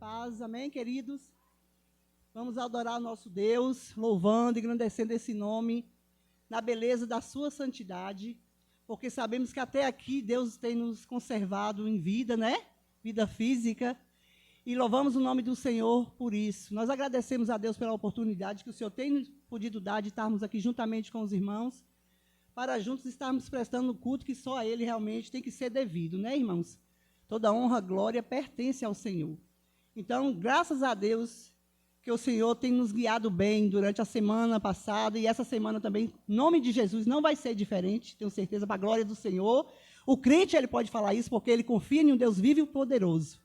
paz, amém, queridos? Vamos adorar o nosso Deus, louvando e engrandecendo esse nome, na beleza da sua santidade, porque sabemos que até aqui Deus tem nos conservado em vida, né? Vida física, e louvamos o nome do Senhor por isso. Nós agradecemos a Deus pela oportunidade que o Senhor tem podido dar de estarmos aqui juntamente com os irmãos, para juntos estarmos prestando o culto que só a Ele realmente tem que ser devido, né, irmãos? Toda honra, glória pertence ao Senhor. Então, graças a Deus que o Senhor tem nos guiado bem durante a semana passada e essa semana também, em nome de Jesus, não vai ser diferente, tenho certeza, para a glória do Senhor. O crente, ele pode falar isso porque ele confia em um Deus vivo e poderoso.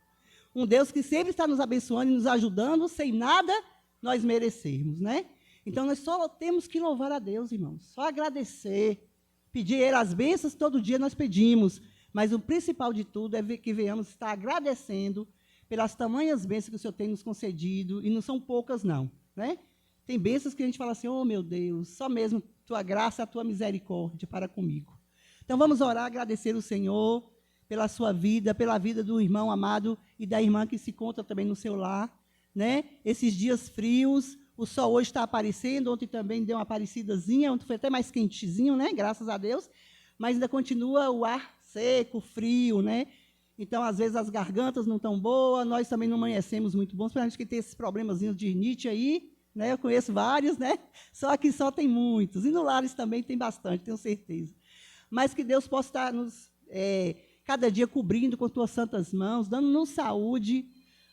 Um Deus que sempre está nos abençoando e nos ajudando sem nada nós merecermos, né? Então, nós só temos que louvar a Deus, irmãos, só agradecer, pedir a Ele as bênçãos, todo dia nós pedimos, mas o principal de tudo é que venhamos estar agradecendo pelas tamanhas bênçãos que o Senhor tem nos concedido, e não são poucas, não, né? Tem bênçãos que a gente fala assim, oh, meu Deus, só mesmo tua graça, a tua misericórdia para comigo. Então, vamos orar, agradecer o Senhor pela sua vida, pela vida do irmão amado e da irmã que se encontra também no seu lar, né? Esses dias frios, o sol hoje está aparecendo, ontem também deu uma aparecidazinha, ontem foi até mais quentezinho, né? Graças a Deus, mas ainda continua o ar seco, frio, né? Então, às vezes, as gargantas não estão boas, nós também não amanhecemos muito bons, para a gente que tem esses problemazinhos de rinite aí, né? Eu conheço vários, né? Só que só tem muitos, e no Lares também tem bastante, tenho certeza. Mas que Deus possa estar nos, cada dia cobrindo com tuas santas mãos, dando-nos saúde,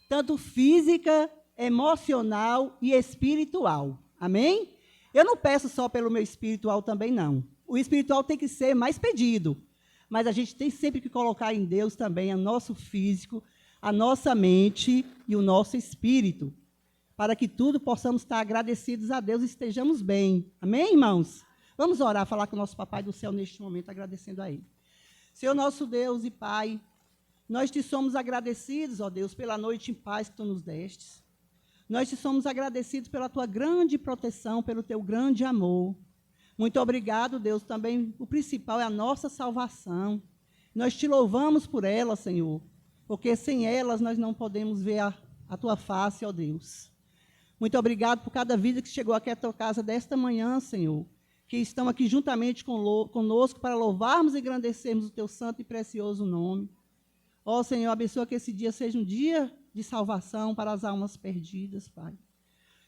tanto física, emocional e espiritual. Amém? Eu não peço só pelo meu espiritual também, não. O espiritual tem que ser mais pedido, mas a gente tem sempre que colocar em Deus também o nosso físico, a nossa mente e o nosso espírito, para que tudo possamos estar agradecidos a Deus e estejamos bem. Amém, irmãos? Vamos orar, falar com o nosso Papai do Céu neste momento, agradecendo a Ele. Senhor nosso Deus e Pai, nós te somos agradecidos, ó Deus, pela noite em paz que Tu nos destes. Nós te somos agradecidos pela Tua grande proteção, pelo Teu grande amor. Muito obrigado, Deus, também o principal é a nossa salvação. Nós te louvamos por ela, Senhor, porque sem elas nós não podemos ver a Tua face, ó Deus. Muito obrigado por cada vida que chegou aqui à Tua casa desta manhã, Senhor, que estão aqui juntamente conosco para louvarmos e engrandecermos o Teu santo e precioso nome. Ó Senhor, abençoa que esse dia seja um dia de salvação para as almas perdidas, Pai.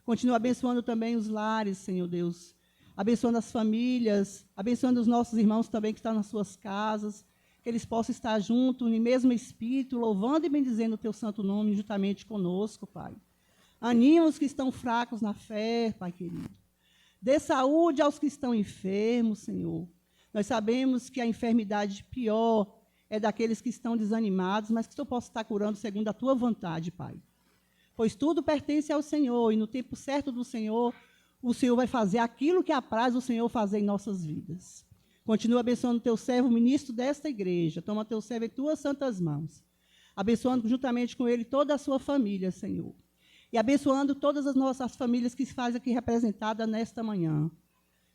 Continua abençoando também os lares, Senhor Deus, abençoando as famílias, abençoando os nossos irmãos também que estão nas suas casas, que eles possam estar juntos, no mesmo espírito, louvando e bendizendo o Teu santo nome juntamente conosco, Pai. Anima os que estão fracos na fé, Pai querido. Dê saúde aos que estão enfermos, Senhor. Nós sabemos que a enfermidade pior é daqueles que estão desanimados, mas que o Senhor possa estar curando segundo a Tua vontade, Pai. Pois tudo pertence ao Senhor, e no tempo certo do Senhor, o Senhor vai fazer aquilo que apraz o Senhor fazer em nossas vidas. Continua abençoando o Teu servo, ministro desta igreja. Toma Teu servo em Tuas santas mãos. Abençoando juntamente com ele toda a sua família, Senhor. E abençoando todas as nossas famílias que se fazem aqui representadas nesta manhã.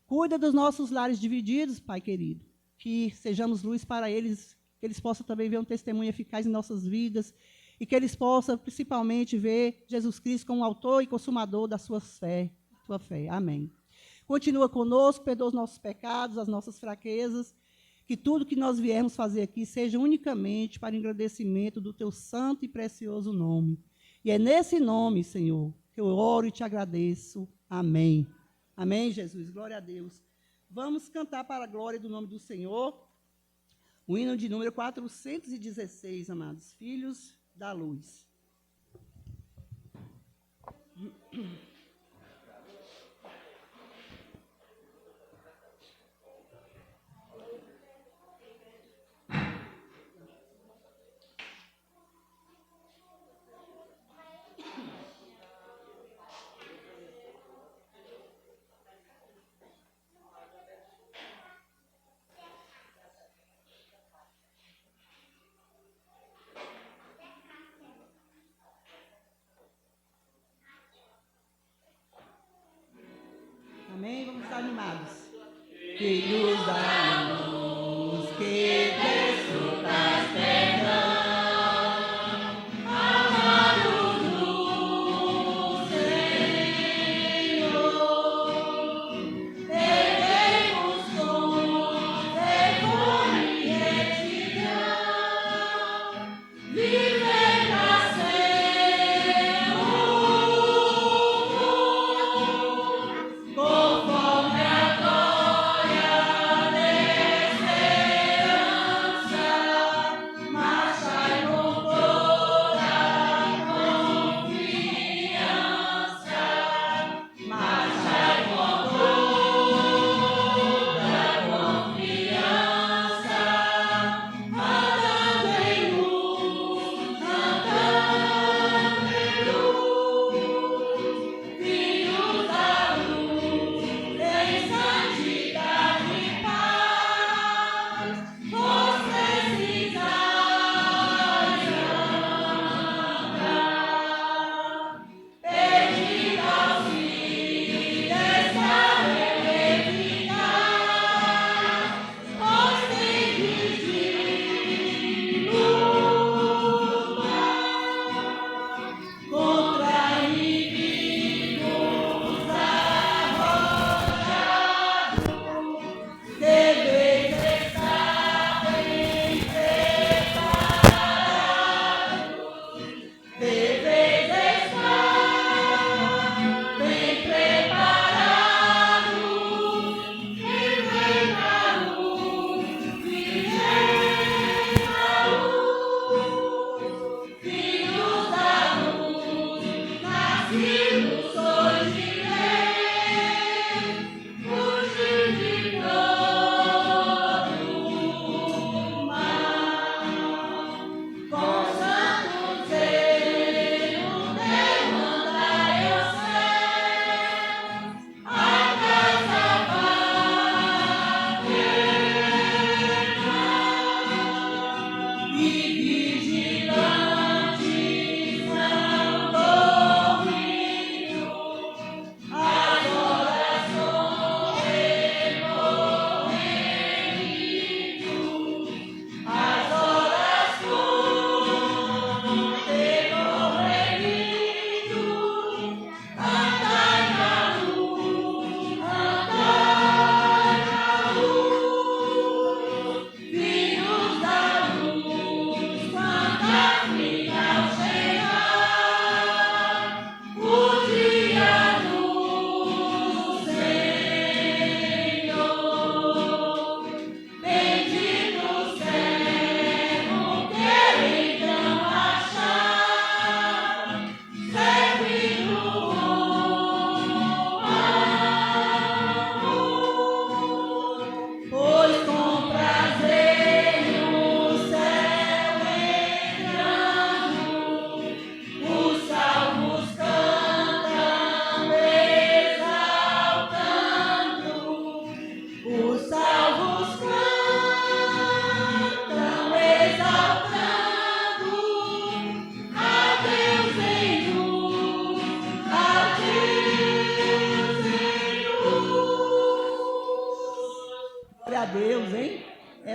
Cuida dos nossos lares divididos, Pai querido. Que sejamos luz para eles, que eles possam também ver um testemunho eficaz em nossas vidas e que eles possam, principalmente, ver Jesus Cristo como autor e consumador da sua fé. Amém. Continua conosco, perdoa os nossos pecados, as nossas fraquezas, que tudo que nós viermos fazer aqui seja unicamente para engrandecimento do Teu santo e precioso nome. E é nesse nome, Senhor, que eu oro e te agradeço. Amém. Amém, Jesus. Glória a Deus. Vamos cantar para a glória do nome do Senhor o hino de número 416, amados filhos da luz. Amém? Vamos estar animados. Filhos da luz, que desfrutas perdão, amados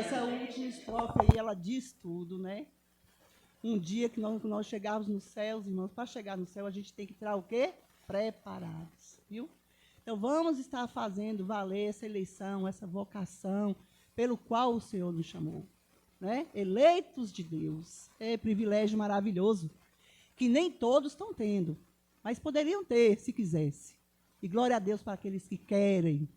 essa última estrofe aí, ela diz tudo, né? Um dia que nós chegarmos nos céus, irmãos, para chegar no céu, a gente tem que estar o quê? Preparados, viu? Então, vamos estar fazendo valer essa eleição, essa vocação, pelo qual o Senhor nos chamou, né? Eleitos de Deus. É privilégio maravilhoso, que nem todos estão tendo, mas poderiam ter, se quisesse. E glória a Deus para aqueles que querem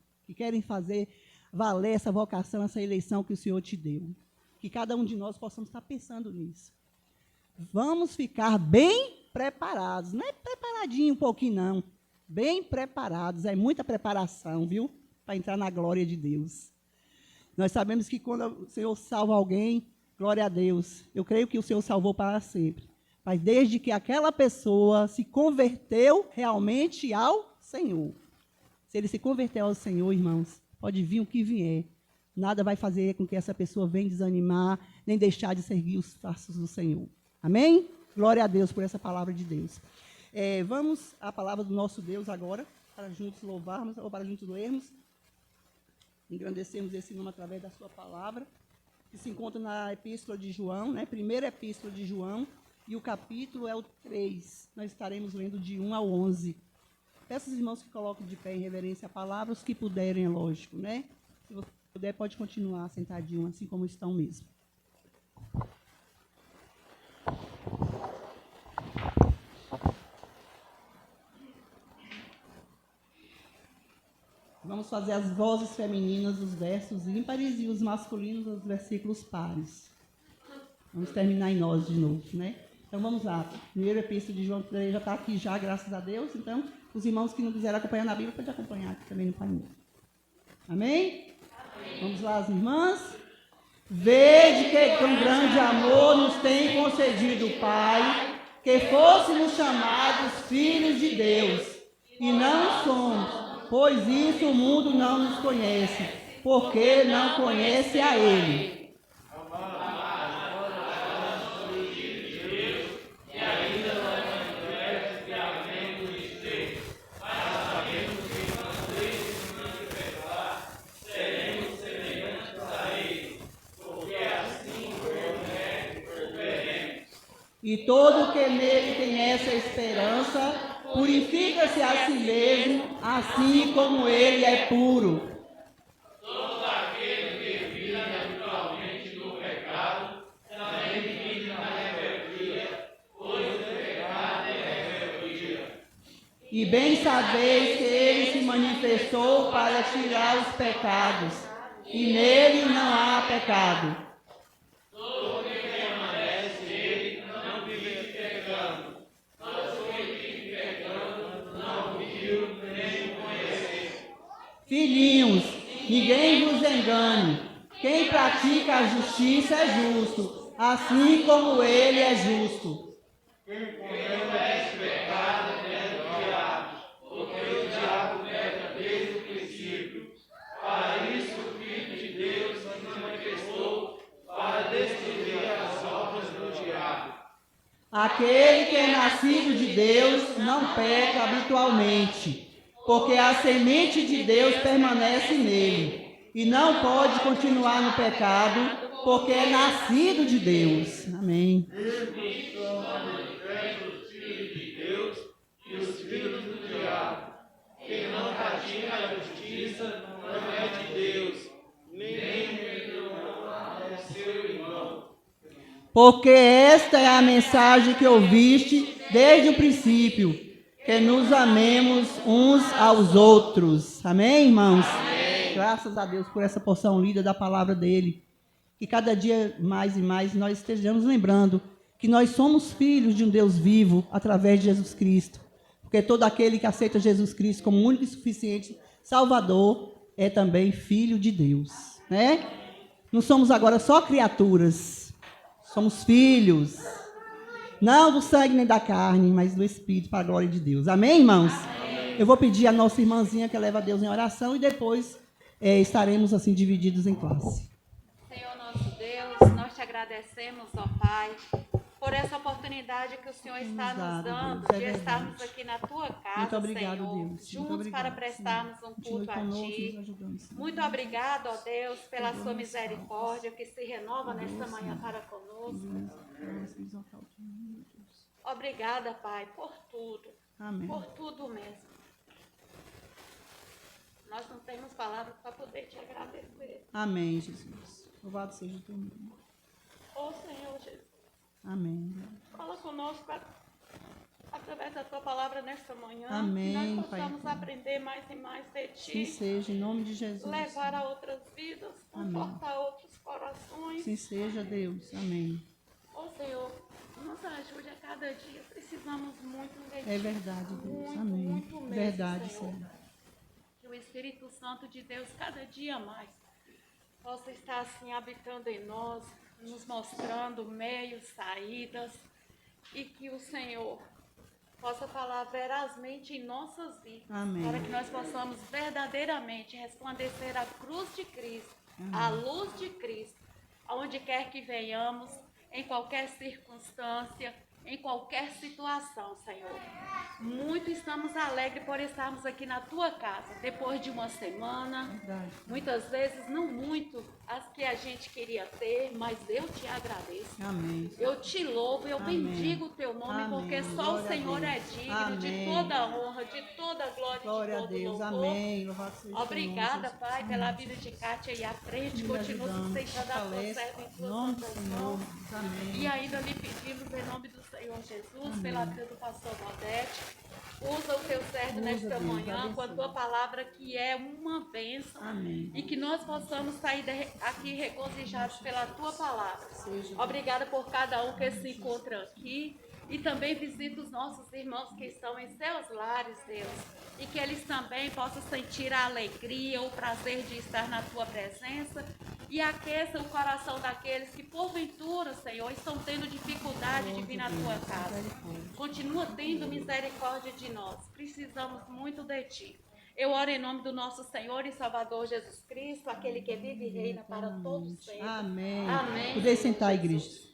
fazer valer essa vocação, essa eleição que o Senhor te deu. Que cada um de nós possamos estar pensando nisso. Vamos ficar bem preparados, não é preparadinho um pouquinho, não. Bem preparados, é muita preparação, viu? Para entrar na glória de Deus. Nós sabemos que quando o Senhor salva alguém, glória a Deus, eu creio que o Senhor salvou para sempre. Mas desde que aquela pessoa se converteu realmente ao Senhor. Se ele se converteu ao Senhor, irmãos, pode vir o que vier. Nada vai fazer com que essa pessoa venha desanimar, nem deixar de seguir os passos do Senhor. Amém? Glória a Deus por essa palavra de Deus. Vamos à palavra do nosso Deus agora, para juntos louvarmos, ou para juntos lermos, engrandecermos esse nome através da sua palavra, que se encontra na Epístola de João, né? Primeira Epístola de João, e o capítulo é o 3. Nós estaremos lendo de 1 ao 11. Peço aos irmãos que coloquem de pé em reverência a palavra, os que puderem, é lógico, né? Se você puder, pode continuar sentadinho, assim como estão mesmo. Vamos fazer as vozes femininas dos versos ímpares e os masculinos os versículos pares. Vamos terminar em nós de novo, né? Então vamos lá. Primeira Epístola de João 3 já está aqui já, graças a Deus. Então, os irmãos que não quiserem acompanhar na Bíblia, podem acompanhar aqui também no painel. Amém? Amém? Vamos lá, as irmãs. Vede que com grande amor nos tem concedido o Pai, que fôssemos chamados filhos de Deus. E não somos. Pois isso o mundo não nos conhece, porque não conhece a Ele. E todo que nele tem essa esperança, purifica-se a si mesmo, assim como ele é puro. Todo aquele que vive habitualmente no pecado, também vive na rebeldia, pois o pecado é rebeldia. E bem sabeis que ele se manifestou para tirar os pecados, e nele não há pecado. Filhinhos, ninguém vos engane. Quem pratica a justiça é justo, assim como ele é justo. Quem comete pecado é do diabo, porque o diabo peca desde o princípio. Para isso o Filho de Deus se manifestou, para destruir as obras do diabo. Aquele que é nascido de Deus não peca habitualmente, porque a semente de Deus permanece nele, e não pode continuar no pecado, porque é nascido de Deus. Amém. Estes são manifestos os filhos de Deus e os filhos do diabo. Quem não pratica a justiça não é de Deus, nem é seu irmão. Porque esta é a mensagem que ouviste desde o princípio, que nos amemos uns aos outros. Amém, irmãos? Amém. Graças a Deus por essa porção linda da palavra dele. Que cada dia mais e mais nós estejamos lembrando que nós somos filhos de um Deus vivo através de Jesus Cristo. Porque todo aquele que aceita Jesus Cristo como único e suficiente Salvador é também filho de Deus, né? Não somos agora só criaturas. Somos filhos. Não do sangue nem da carne, mas do Espírito, para a glória de Deus. Amém, irmãos? Amém. Eu vou pedir a nossa irmãzinha que leva a Deus em oração e depois estaremos assim divididos em classe. Senhor nosso Deus, nós te agradecemos, ó Pai, por essa oportunidade que o Senhor está nos dando Deus, de estarmos aqui na tua casa, muito obrigado, Senhor, Deus. Muito juntos obrigado, para prestarmos um Continue culto a conosco, Ti. nos ajudando, Senhor. Muito obrigado, ó Deus, pela Perdoa sua nossas misericórdia que se renova Perdoa, nesta manhã Senhor. para conosco. Vamos exaltar o teu nome, meu Deus. Obrigada, Pai, por tudo. Amém. Por tudo mesmo. Nós não temos palavras para poder te agradecer. Amém, Jesus. Louvado seja o teu nome. Ó Senhor Jesus, Amém. fala conosco através da tua palavra nesta manhã. Amém, Que nós Pai. possamos aprender mais e mais de Sim ti. seja, em nome de Jesus. Levar a outras vidas, Amém. confortar outros corações. Sim seja, Deus. Amém. Ó Senhor, nos ajude a cada dia. Precisamos muito de ti. É verdade, Deus. Muito, Amém. muito mesmo, Verdade, Senhor. Senhor. Que o Espírito Santo de Deus, cada dia mais, possa estar assim habitando em nós, nos mostrando meios, saídas, e que o Senhor possa falar verazmente em nossas vidas, Amém. para que nós possamos verdadeiramente resplandecer a cruz de Cristo, Amém. a luz de Cristo, aonde quer que venhamos, em qualquer circunstância, em qualquer situação, Senhor. Muito estamos alegres por estarmos aqui na tua casa, depois de uma semana. Verdade. Muitas vezes, não muito as que a gente queria ter, mas eu te agradeço. Amém. Eu te louvo, eu Amém. bendigo o teu nome, Amém. porque só Glória o a Senhor Deus. é digno de Amém. toda a honra, de toda a glória, Glória de a todo Deus. louvor. Amém. Louvado seja o teu nome, Obrigada, Jesus. Pai, Amém. pela vida de Kátia aí à frente. Continue Continua ajudando, sustentando a tua fortalece. serva em Em tuas nome do santas Senhor. mãos. Amém. E ainda lhe pedimos em nome do Senhor Jesus, Amém. pela vida do pastor Modete. Usa o teu servo Usa, nesta Deus, manhã com a abençoa. tua palavra, que é uma bênção. Amém. E que nós possamos sair aqui regozijados pela tua palavra. Seja. Obrigada por cada um que se encontra aqui. E também visita os nossos irmãos que estão em seus lares, Deus. E que eles também possam sentir a alegria, o prazer de estar na tua presença. E aqueça o coração daqueles que, porventura, Senhor, estão tendo dificuldade de vir na tua casa. Continua tendo misericórdia de nós. Precisamos muito de ti. Eu oro em nome do nosso Senhor e Salvador Jesus Cristo, aquele que vive e reina para todos sempre. Amém. Amém. Poder sentar, Jesus. igreja.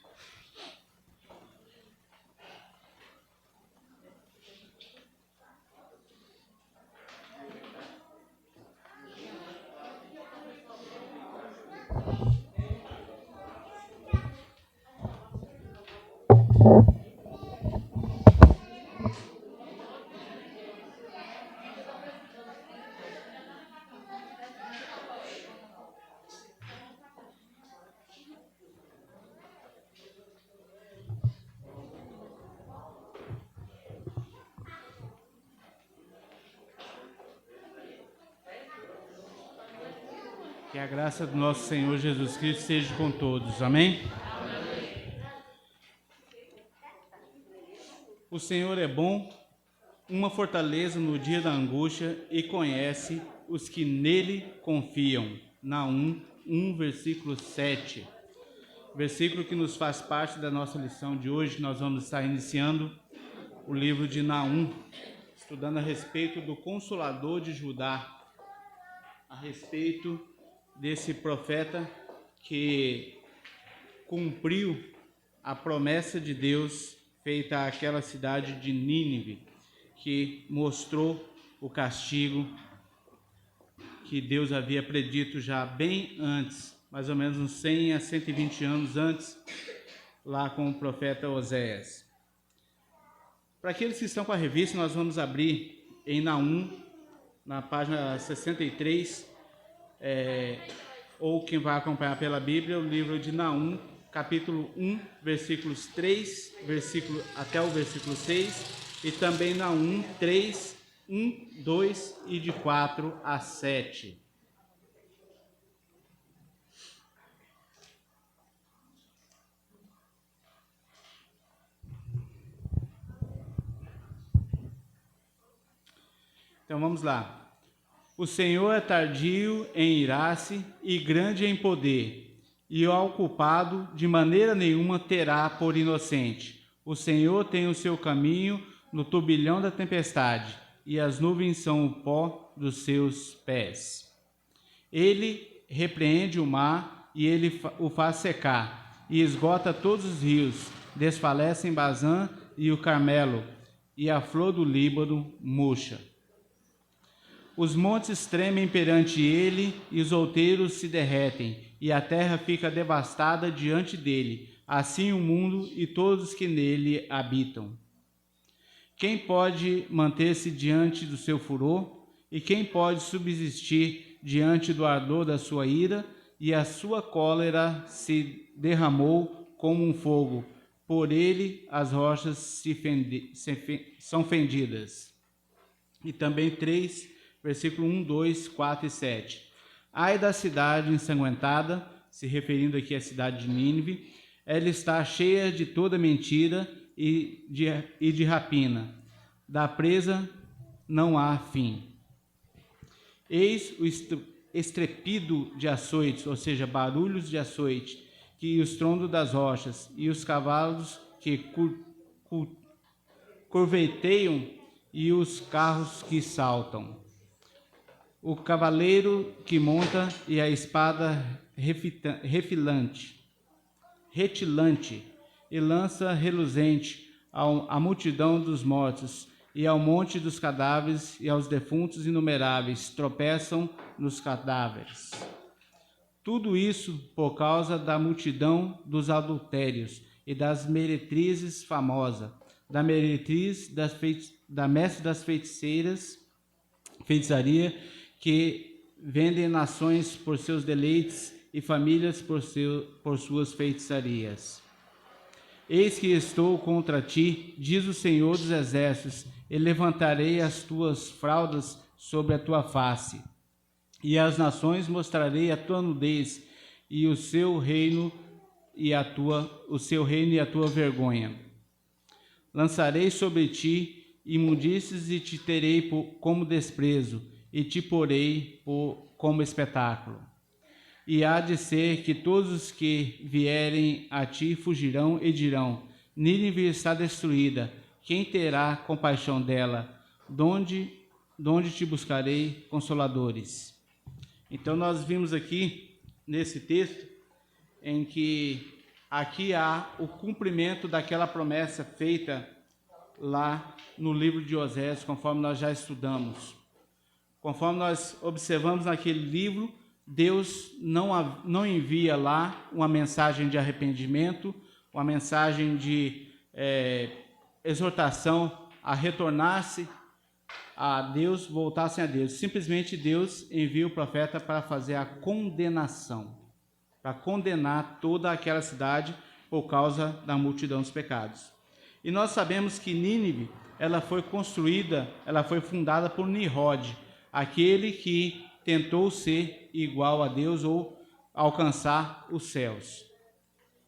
Que a graça do nosso Senhor Jesus Cristo seja com todos. Amém? O Senhor é bom, uma fortaleza no dia da angústia, e conhece os que nele confiam. Naum 1, versículo 7. Versículo que nos faz parte da nossa lição de hoje. Nós vamos estar iniciando o livro de Naum, estudando a respeito do Consolador de Judá, a respeito desse profeta que cumpriu a promessa de Deus feita àquela cidade de Nínive, que mostrou o castigo que Deus havia predito já bem antes, mais ou menos uns 100 a 120 anos antes, lá com o profeta Oséias. Para aqueles que estão com a revista, nós vamos abrir em Naum, na página 63, ou quem vai acompanhar pela Bíblia, o livro de Naum, capítulo 1, versículos 3, até o versículo 6, e também Naum 3, 1, 2 e de 4 a 7. Então vamos lá. O Senhor é tardio em irar-se e grande em poder, e ao culpado de maneira nenhuma terá por inocente. O Senhor tem o seu caminho no turbilhão da tempestade, e as nuvens são o pó dos seus pés. Ele repreende o mar, e ele o faz secar, e esgota todos os rios. desfalecem Bazã e o Carmelo, e a flor do Líbano murcha. Os montes tremem perante ele, e os outeiros se derretem, e a terra fica devastada diante dele, assim o mundo e todos que nele habitam. Quem pode manter-se diante do seu furor? E quem pode subsistir diante do ardor da sua ira? E a sua cólera se derramou como um fogo, por ele as rochas são fendidas. E também 3, versículo 1, 2, 4 e 7. Ai da cidade ensanguentada, se referindo aqui à cidade de Nínive, ela está cheia de toda mentira e de rapina. Da presa não há fim. Eis o estrepido de açoites, ou seja, barulhos de açoite, que o estrondo das rochas, e os cavalos que curveteiam, e os carros que saltam. O cavaleiro que monta, e a espada retilante, e lança reluzente à multidão dos mortos, e ao monte dos cadáveres, e aos defuntos inumeráveis, tropeçam nos cadáveres. Tudo isso por causa da multidão dos adultérios e das meretrizes famosas, da meretriz da mestre das feitiçaria, que vendem nações por seus deleites e famílias por suas feitiçarias. Eis que estou contra ti, diz o Senhor dos Exércitos, e levantarei as tuas fraldas sobre a tua face, e às nações mostrarei a tua nudez, e o seu reino e a tua vergonha. Lançarei sobre ti imundícies e te terei como desprezo, e te porei como espetáculo. E há de ser que todos os que vierem a ti fugirão e dirão: Nínive está destruída, quem terá compaixão dela? Donde te buscarei consoladores? Então nós vimos aqui, nesse texto, em que aqui há o cumprimento daquela promessa feita lá no livro de Osés, conforme nós já estudamos. Conforme nós observamos naquele livro, Deus não envia lá uma mensagem de arrependimento, uma mensagem de exortação a retornar-se a Deus, voltassem a Deus. Simplesmente Deus envia o profeta para fazer a condenação, para condenar toda aquela cidade por causa da multidão dos pecados. E nós sabemos que Nínive, ela foi fundada por Nimrod, aquele que tentou ser igual a Deus ou alcançar os céus.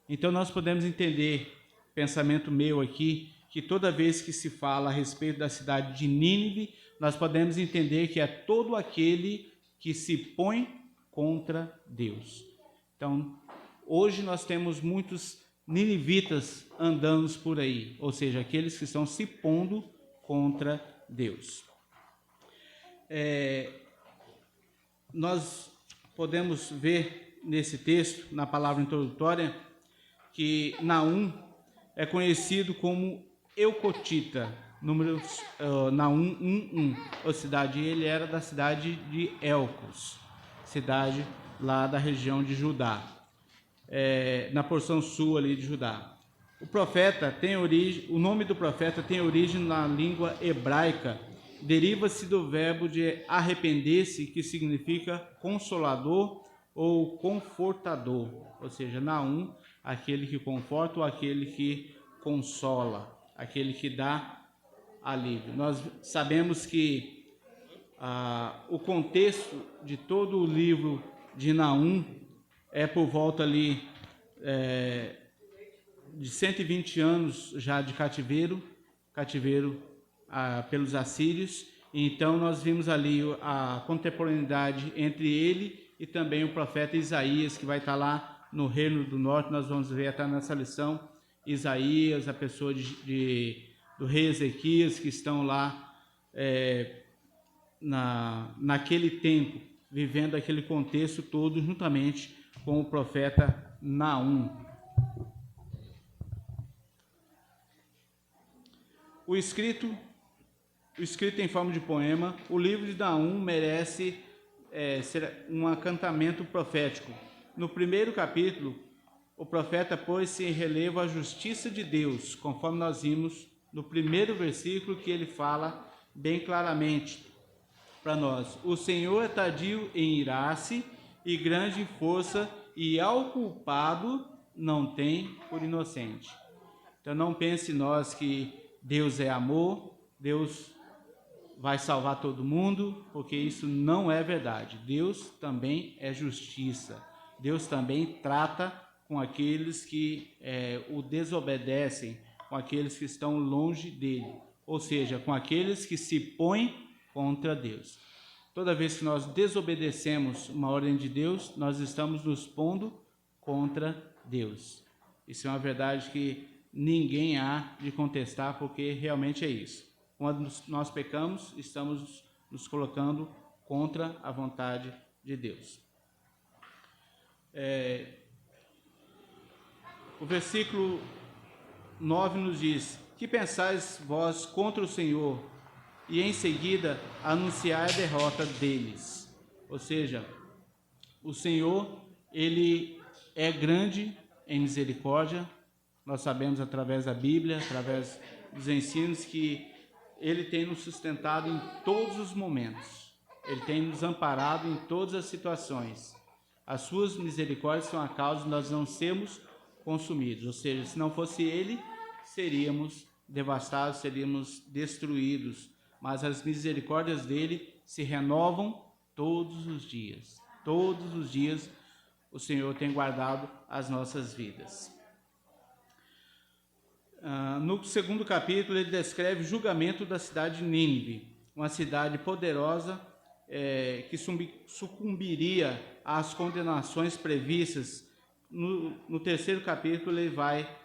Então nós podemos entender, pensamento meu aqui, que toda vez que se fala a respeito da cidade de Nínive, nós podemos entender que é todo aquele que se põe contra Deus. Então, hoje nós temos muitos ninivitas andando por aí, ou seja, aqueles que estão se pondo contra Deus. Nós podemos ver nesse texto, na palavra introdutória, que Naum é conhecido como Eucotita, Naum 1:1, ou cidade, ele era da cidade de Elcos, cidade lá da região de Judá, na porção sul ali de Judá. O nome do profeta tem origem na língua hebraica, deriva-se do verbo de arrepender-se, que significa consolador ou confortador, ou seja, Naum, aquele que conforta ou aquele que consola, aquele que dá alívio. Nós sabemos que o contexto de todo o livro de Naum é por volta ali de 120 anos já de cativeiro pelos assírios. Então nós vimos ali a contemporaneidade entre ele e também o profeta Isaías, que vai estar lá no Reino do Norte. Nós vamos ver até nessa lição Isaías, a pessoa do rei Ezequias, que estão lá naquele tempo, vivendo aquele contexto todo juntamente com o profeta Naum. O escrito em forma de poema, o livro de Naum merece ser um acantamento profético. No primeiro capítulo, o profeta pôs-se em relevo a justiça de Deus, conforme nós vimos no primeiro versículo, que ele fala bem claramente para nós: o Senhor é tardio em irar-se e grande em força, e ao culpado não tem por inocente. Então não pense nós que Deus é amor, Deus vai salvar todo mundo, porque isso não é verdade. Deus também é justiça. Deus também trata com aqueles que o desobedecem, com aqueles que estão longe dele, ou seja, com aqueles que se põem contra Deus. Toda vez que nós desobedecemos uma ordem de Deus, nós estamos nos pondo contra Deus. Isso é uma verdade que ninguém há de contestar, porque realmente é isso. Quando nós pecamos, estamos nos colocando contra a vontade de Deus. O versículo 9 nos diz: que pensais vós contra o Senhor, e em seguida anunciai a derrota deles. Ou seja, o Senhor, ele é grande em misericórdia. Nós sabemos através da Bíblia, através dos ensinos, que ele tem nos sustentado em todos os momentos. Ele tem nos amparado em todas as situações. As suas misericórdias são a causa de nós não sermos consumidos. Ou seja, se não fosse ele, seríamos devastados, seríamos destruídos. Mas as misericórdias dele se renovam todos os dias. Todos os dias o Senhor tem guardado as nossas vidas. No segundo capítulo, ele descreve o julgamento da cidade de Nínive, uma cidade poderosa que sucumbiria às condenações previstas. No terceiro capítulo, ele vai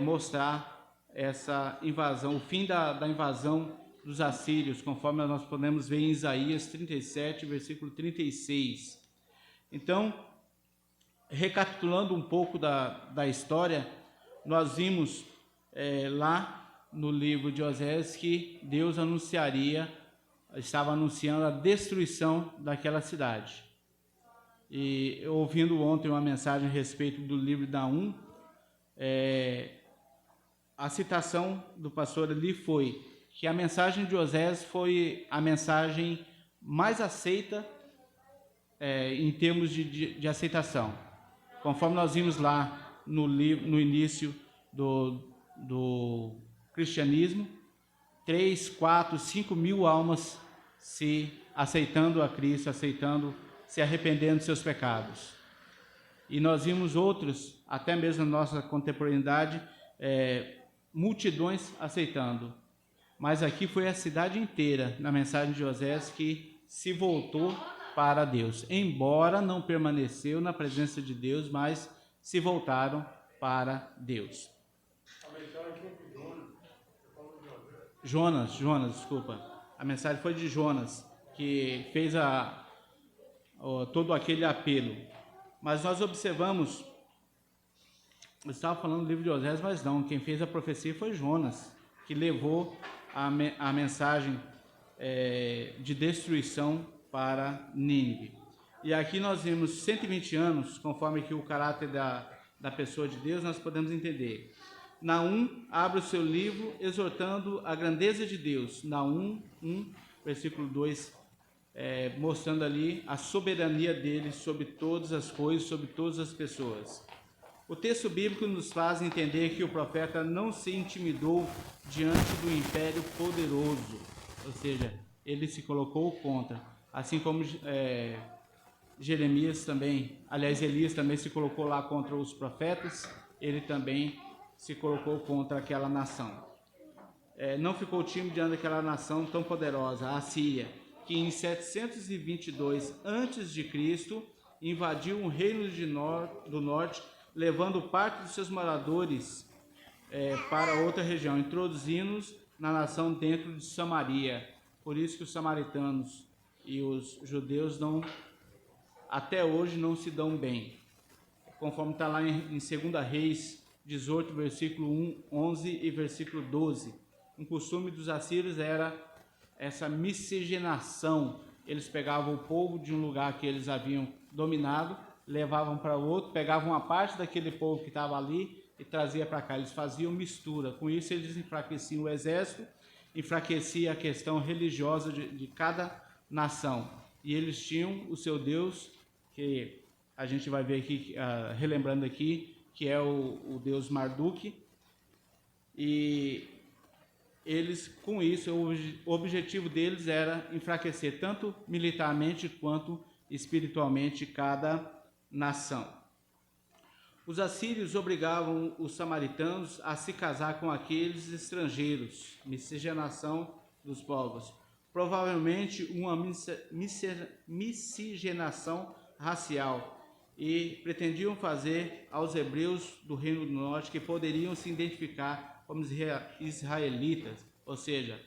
mostrar essa invasão, o fim da invasão dos assírios, conforme nós podemos ver em Isaías 37, versículo 36. Então, recapitulando um pouco da história, nós vimos lá no livro de Osés que Deus estava anunciando a destruição daquela cidade. E ouvindo ontem uma mensagem a respeito do livro de Naum, a citação do pastor ali foi que a mensagem de Osés foi a mensagem mais aceita em termos de aceitação. Conforme nós vimos lá no início do cristianismo, 3, 4, 5 mil almas se aceitando a Cristo, se arrependendo dos seus pecados. E nós vimos outros, até mesmo na nossa contemporaneidade, multidões aceitando. Mas aqui foi a cidade inteira, na mensagem de Osés, que se voltou para Deus. Embora não permaneceu na presença de Deus, mas se voltaram para Deus. Jonas, desculpa. A mensagem foi de Jonas, que fez todo aquele apelo. Mas nós observamos, eu estava falando do livro de Osés, mas não, quem fez a profecia foi Jonas, que levou a mensagem de destruição para Nínive. E aqui nós vemos 120 anos, conforme que o caráter da pessoa de Deus, nós podemos entender. Naum abre o seu livro exortando a grandeza de Deus. Naum 1, versículo 2, mostrando ali a soberania dele sobre todas as coisas, sobre todas as pessoas. O texto bíblico nos faz entender que o profeta não se intimidou diante do império poderoso, ou seja, ele se colocou contra, assim como Elias também se colocou lá contra os profetas, ele também se colocou contra aquela nação. Não ficou tímido diante daquela nação tão poderosa, a Síria, que em 722 a.C. invadiu um reino do norte, levando parte dos seus moradores para outra região, introduzindo-os na nação dentro de Samaria. Por isso que os samaritanos e os judeus até hoje não se dão bem. Conforme está lá em 2 Reis 18, versículo 11 e versículo 12. Um costume dos assírios era essa miscigenação. Eles pegavam o povo de um lugar que eles haviam dominado, levavam para outro, pegavam uma parte daquele povo que estava ali e trazia para cá. Eles faziam mistura. Com isso, eles enfraqueciam o exército, enfraquecia a questão religiosa de cada nação. E eles tinham o seu Deus, que a gente vai ver aqui, relembrando aqui, que é o Deus Marduk. E eles, com isso, o objetivo deles era enfraquecer tanto militarmente quanto espiritualmente cada nação. Os assírios obrigavam os samaritanos a se casar com aqueles estrangeiros, miscigenação dos povos. Provavelmente uma miscigenação racial, e pretendiam fazer aos hebreus do Reino do Norte que poderiam se identificar como israelitas, ou seja,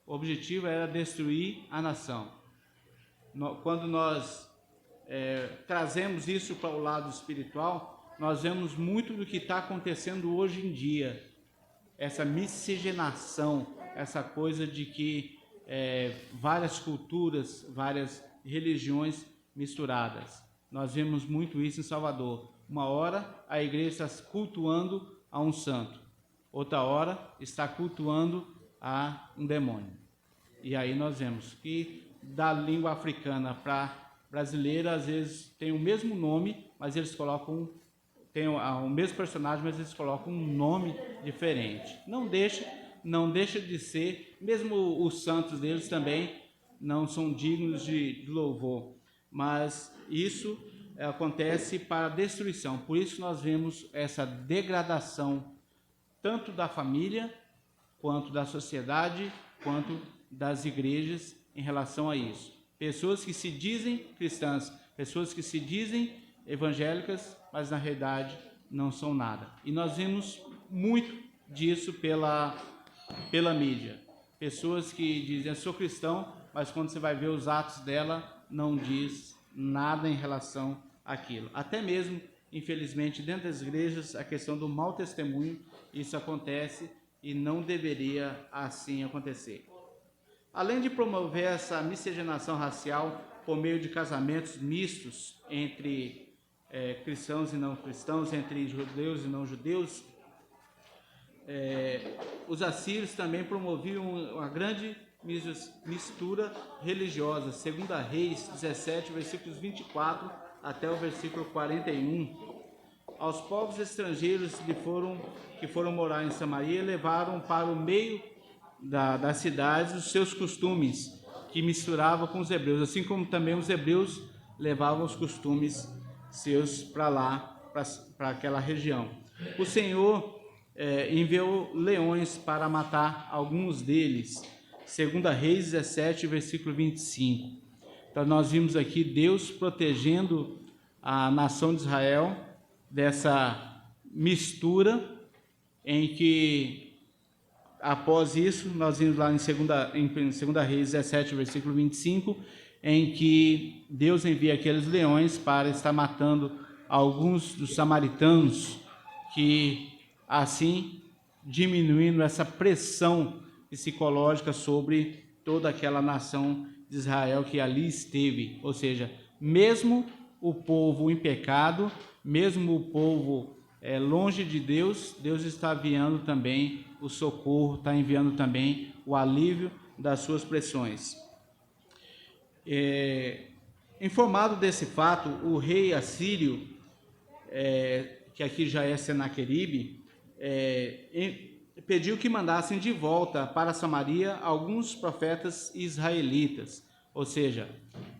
o objetivo era destruir a nação. Quando nós trazemos isso para o lado espiritual, nós vemos muito do que está acontecendo hoje em dia, essa miscigenação, essa coisa de que várias culturas, várias religiões misturadas. Nós vemos muito isso em Salvador. Uma hora a igreja está cultuando a um santo, outra hora está cultuando a um demônio. E aí nós vemos que da língua africana para brasileira, às vezes tem o mesmo nome, mas eles colocam, tem o mesmo personagem, mas eles colocam um nome diferente. Não deixa de ser, mesmo os santos deles também não são dignos de louvor, mas isso acontece para destruição. Por isso nós vemos essa degradação tanto da família, quanto da sociedade, quanto das igrejas em relação a isso. Pessoas que se dizem cristãs, pessoas que se dizem evangélicas, mas na realidade não são nada. E nós vemos muito disso pela mídia. Pessoas que dizem, eu sou cristão, mas quando você vai ver os atos dela, não diz nada em relação àquilo. Até mesmo, infelizmente, dentro das igrejas, a questão do mau testemunho, isso acontece e não deveria assim acontecer. Além de promover essa miscigenação racial por meio de casamentos mistos entre cristãos e não cristãos, entre judeus e não judeus, os assírios também promoviam uma grande mistura religiosa. 2 Reis 17, versículos 24 até o versículo 41. Aos povos estrangeiros que foram morar em Samaria, levaram para o meio das cidades os seus costumes, que misturavam com os hebreus, assim como também os hebreus levavam os costumes seus para lá, para aquela região. O Senhor enviou leões para matar alguns deles. 2 Reis 17, versículo 25. Então nós vimos aqui Deus protegendo a nação de Israel dessa mistura, em que após isso, nós vimos lá em 2 Reis 17, versículo 25, em que Deus envia aqueles leões para estar matando alguns dos samaritanos, que assim diminuindo essa pressão psicológica sobre toda aquela nação de Israel que ali esteve. Ou seja, mesmo o povo em pecado, mesmo o povo longe de Deus, Deus está enviando também o socorro, está enviando também o alívio das suas pressões. Informado desse fato, o rei assírio, que aqui já é Senaqueribe, pediu que mandassem de volta para Samaria alguns profetas israelitas. Ou seja,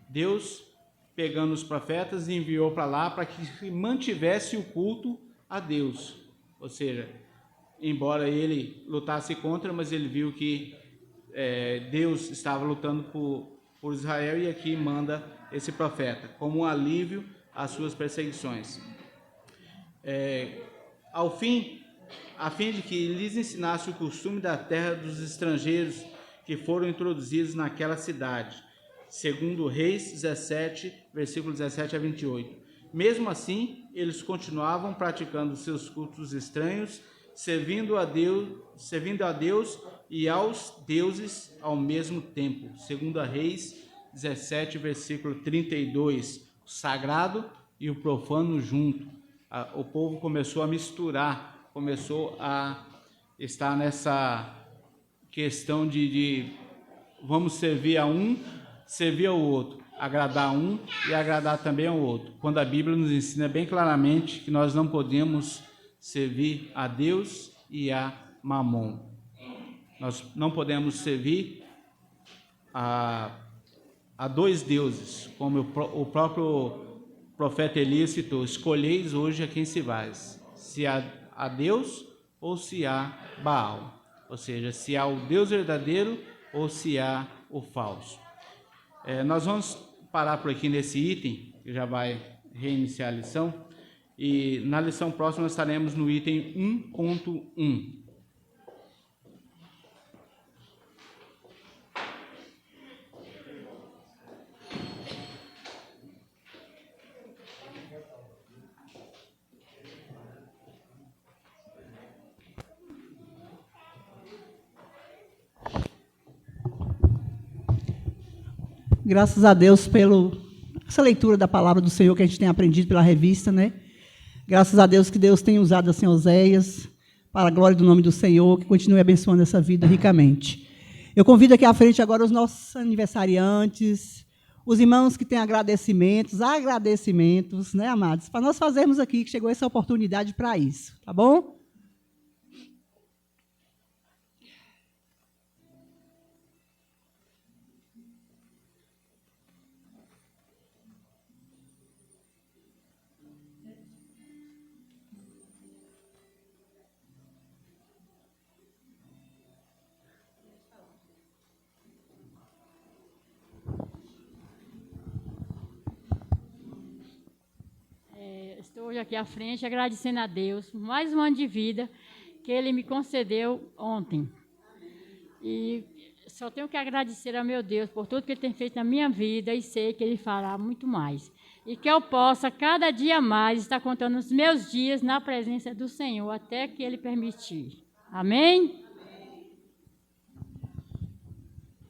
Deus pegando os profetas e enviou para lá para que mantivesse o culto a Deus. Ou seja, embora ele lutasse contra, mas ele viu que Deus estava lutando por Israel, e aqui manda esse profeta como um alívio às suas perseguições. A fim de que lhes ensinasse o costume da terra dos estrangeiros que foram introduzidos naquela cidade. 2 Reis 17, versículos 17 a 28. Mesmo assim, eles continuavam praticando seus cultos estranhos, servindo a Deus e aos deuses ao mesmo tempo. 2 Reis 17, versículo 32. O sagrado e o profano junto. O povo começou a misturar, começou a estar nessa questão de vamos servir a um, servir ao outro, agradar a um e agradar também ao outro. Quando a Bíblia nos ensina bem claramente que nós não podemos servir a Deus e a Mamon. Nós não podemos servir a dois deuses, como o próprio profeta Elias citou: escolheis hoje a quem se vais, se a Deus ou se a Baal, ou seja, se há o Deus verdadeiro ou se há o falso. Nós vamos parar por aqui nesse item, que já vai reiniciar a lição, e na lição próxima nós estaremos no item 1.1. Graças a Deus essa leitura da palavra do Senhor que a gente tem aprendido pela revista, né? Graças a Deus que Deus tem usado assim Oséias para a glória do nome do Senhor, que continue abençoando essa vida ricamente. Eu convido aqui à frente agora os nossos aniversariantes, os irmãos que têm agradecimentos, né, amados? Para nós fazermos aqui, que chegou essa oportunidade para isso, tá bom? Estou hoje aqui à frente agradecendo a Deus por mais um ano de vida que Ele me concedeu ontem. E só tenho que agradecer ao meu Deus por tudo que Ele tem feito na minha vida e sei que Ele fará muito mais. E que eu possa, cada dia mais, estar contando os meus dias na presença do Senhor, até que Ele permitir. Amém?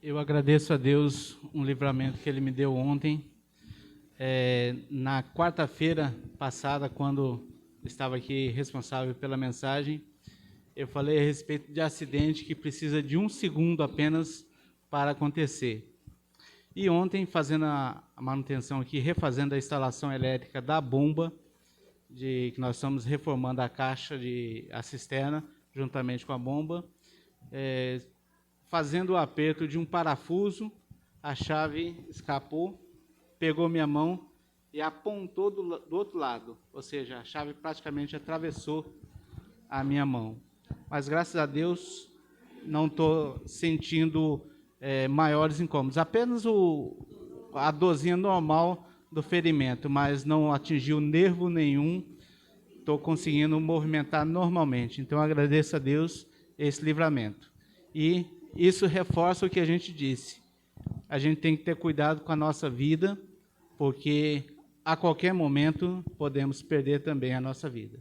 Eu agradeço a Deus um livramento que Ele me deu ontem. Na quarta-feira passada, quando estava aqui responsável pela mensagem, eu falei a respeito de acidente que precisa de 1 segundo apenas para acontecer. E ontem, fazendo a manutenção aqui, refazendo a instalação elétrica da bomba, que nós estamos reformando a caixa, a cisterna, juntamente com a bomba, fazendo o aperto de um parafuso, a chave escapou, pegou minha mão e apontou do outro lado, ou seja, a chave praticamente atravessou a minha mão. Mas, graças a Deus, não estou sentindo maiores incômodos, apenas a dorzinha normal do ferimento, mas não atingiu nervo nenhum, estou conseguindo movimentar normalmente. Então, agradeço a Deus esse livramento. E isso reforça o que a gente disse. A gente tem que ter cuidado com a nossa vida, porque a qualquer momento podemos perder também a nossa vida.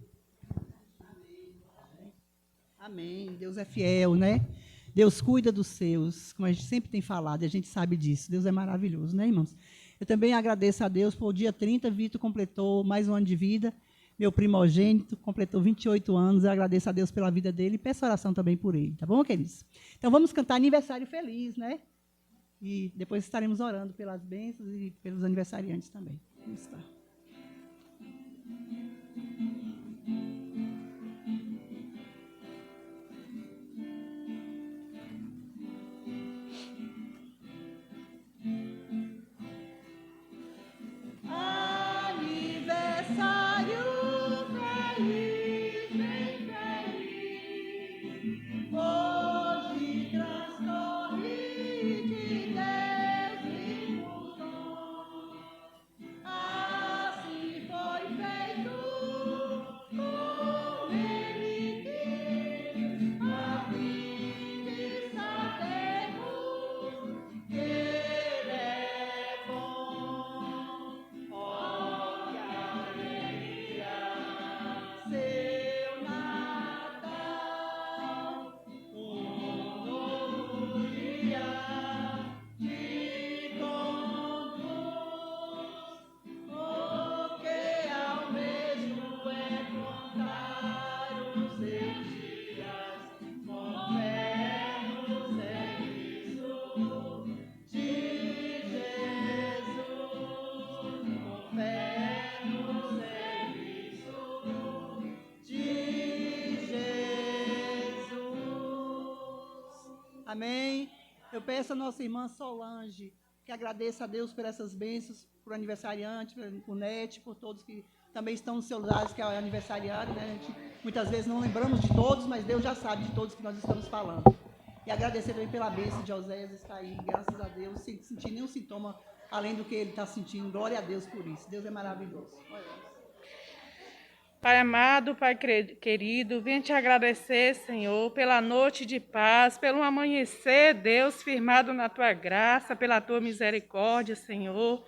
Amém. Deus é fiel, né? Deus cuida dos seus, como a gente sempre tem falado, e a gente sabe disso. Deus é maravilhoso, né, irmãos? Eu também agradeço a Deus por dia 30, Vitor completou mais um ano de vida, meu primogênito completou 28 anos, eu agradeço a Deus pela vida dele e peço oração também por ele, tá bom, queridos? Então, vamos cantar aniversário feliz, né? E depois estaremos orando pelas bênçãos e pelos aniversariantes também. Vamos estar. Amém. Eu peço a nossa irmã Solange que agradeça a Deus por essas bênçãos, por aniversariante, por Nete, por todos que também estão nos seus lares, que é o aniversariário, né? A gente, muitas vezes não lembramos de todos, mas Deus já sabe de todos que nós estamos falando. E agradecer também pela bênção de Oséias estar aí, graças a Deus, sem sentir nenhum sintoma além do que ele está sentindo. Glória a Deus por isso. Deus é maravilhoso. Pai amado, Pai querido, venho te agradecer, Senhor, pela noite de paz, pelo amanhecer, Deus, firmado na tua graça, pela tua misericórdia, Senhor.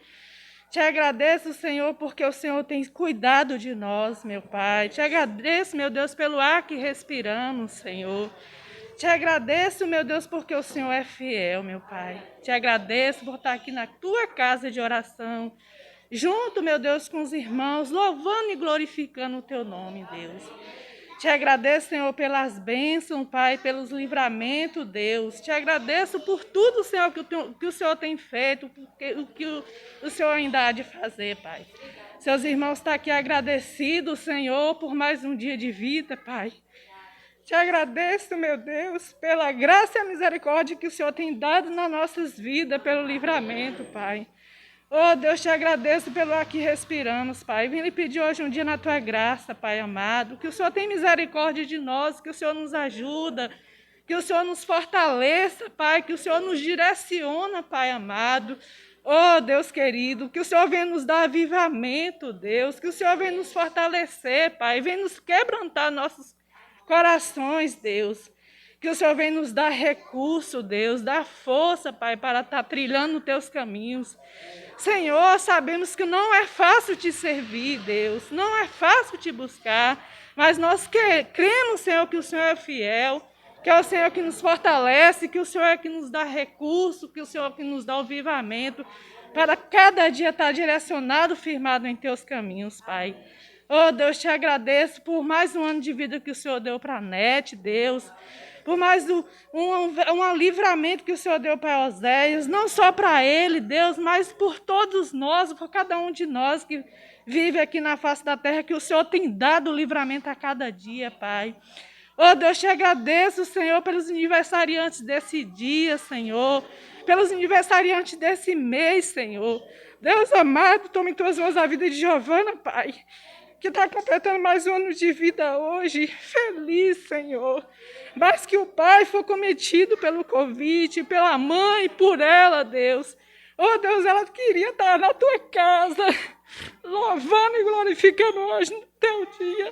Te agradeço, Senhor, porque o Senhor tem cuidado de nós, meu Pai. Te agradeço, meu Deus, pelo ar que respiramos, Senhor. Te agradeço, meu Deus, porque o Senhor é fiel, meu Pai. Te agradeço por estar aqui na tua casa de oração, junto, meu Deus, com os irmãos, louvando e glorificando o teu nome, Deus. Te agradeço, Senhor, pelas bênçãos, Pai, pelos livramentos, Deus. Te agradeço por tudo, Senhor, que o Senhor tem feito, o que o Senhor ainda há de fazer, Pai. Seus irmãos estão aqui agradecidos, Senhor, por mais um dia de vida, Pai. Te agradeço, meu Deus, pela graça e a misericórdia que o Senhor tem dado nas nossas vidas, pelo livramento, Pai. Oh, Deus, te agradeço pelo ar que respiramos, Pai. Vim lhe pedir hoje um dia na tua graça, Pai amado, que o Senhor tenha misericórdia de nós, que o Senhor nos ajuda, que o Senhor nos fortaleça, Pai, que o Senhor nos direciona, Pai amado. Oh, Deus querido, que o Senhor venha nos dar avivamento, Deus, que o Senhor venha nos fortalecer, Pai, venha nos quebrantar nossos corações, Deus. Que o Senhor venha nos dar recurso, Deus, dar força, Pai, para estar trilhando os teus caminhos. Senhor, sabemos que não é fácil te servir, Deus, não é fácil te buscar, mas nós cremos, Senhor, que o Senhor é fiel, que é o Senhor que nos fortalece, que o Senhor é que nos dá recurso, que o Senhor é que nos dá avivamento, para cada dia estar direcionado, firmado em teus caminhos, Pai. Oh, Deus, te agradeço por mais um ano de vida que o Senhor deu para a Nete, Deus, por mais um livramento que o Senhor deu para Oséias, não só para ele, Deus, mas por todos nós, por cada um de nós que vive aqui na face da terra, que o Senhor tem dado livramento a cada dia, Pai. Oh, Deus, te agradeço, Senhor, pelos aniversariantes desse dia, Senhor, pelos aniversariantes desse mês, Senhor. Deus amado, tome em tuas mãos a vida de Giovana, Pai, que está completando mais um ano de vida hoje, feliz, Senhor. Mas que o pai foi cometido pelo Covid, pela mãe, por ela, Deus. Oh, Deus, ela queria estar na tua casa, louvando e glorificando hoje no teu dia.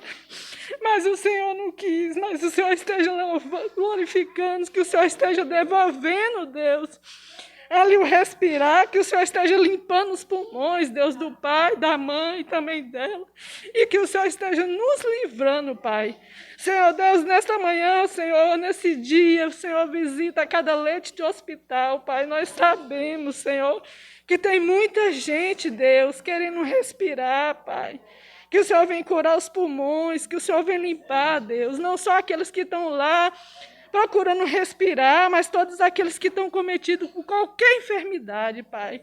Mas o Senhor não quis, mas o Senhor esteja louvando, glorificando, que o Senhor esteja devolvendo, Deus. Ela o respirar, que o Senhor esteja limpando os pulmões, Deus, do pai, da mãe, também dela, e que o Senhor esteja nos livrando, Pai. Senhor Deus, nesta manhã, Senhor, nesse dia, o Senhor visita cada leite de hospital, Pai. Nós sabemos, Senhor, que tem muita gente, Deus, querendo respirar, Pai. Que o Senhor venha curar os pulmões, que o Senhor venha limpar, Deus, não só aqueles que estão lá procurando respirar, mas todos aqueles que estão cometidos com qualquer enfermidade, Pai.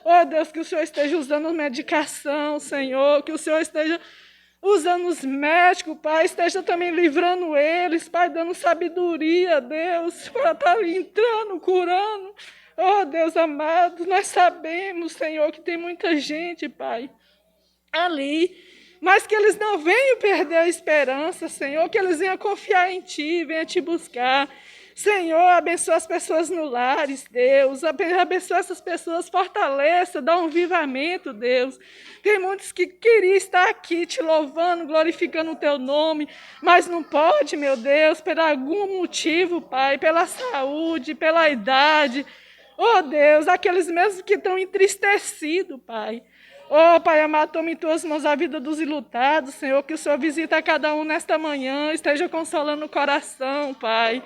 Oh, Deus, que o Senhor esteja usando medicação, Senhor, que o Senhor esteja usando os médicos, Pai, esteja também livrando eles, Pai, dando sabedoria, Deus, para estar entrando, curando. Oh, Deus amado, nós sabemos, Senhor, que tem muita gente, Pai, ali, mas que eles não venham perder a esperança, Senhor, que eles venham confiar em Ti, venham Te buscar. Senhor, abençoa as pessoas no lares, Deus, abençoa essas pessoas, fortaleça, dá um avivamento, Deus. Tem muitos que queriam estar aqui Te louvando, glorificando o Teu nome, mas não pode, meu Deus, por algum motivo, Pai, pela saúde, pela idade. Oh, Deus, aqueles mesmos que estão entristecidos, Pai. Oh, Pai amado, tome em tuas mãos a vida dos ilutados, Senhor, que o Senhor visita cada um nesta manhã, esteja consolando o coração, Pai.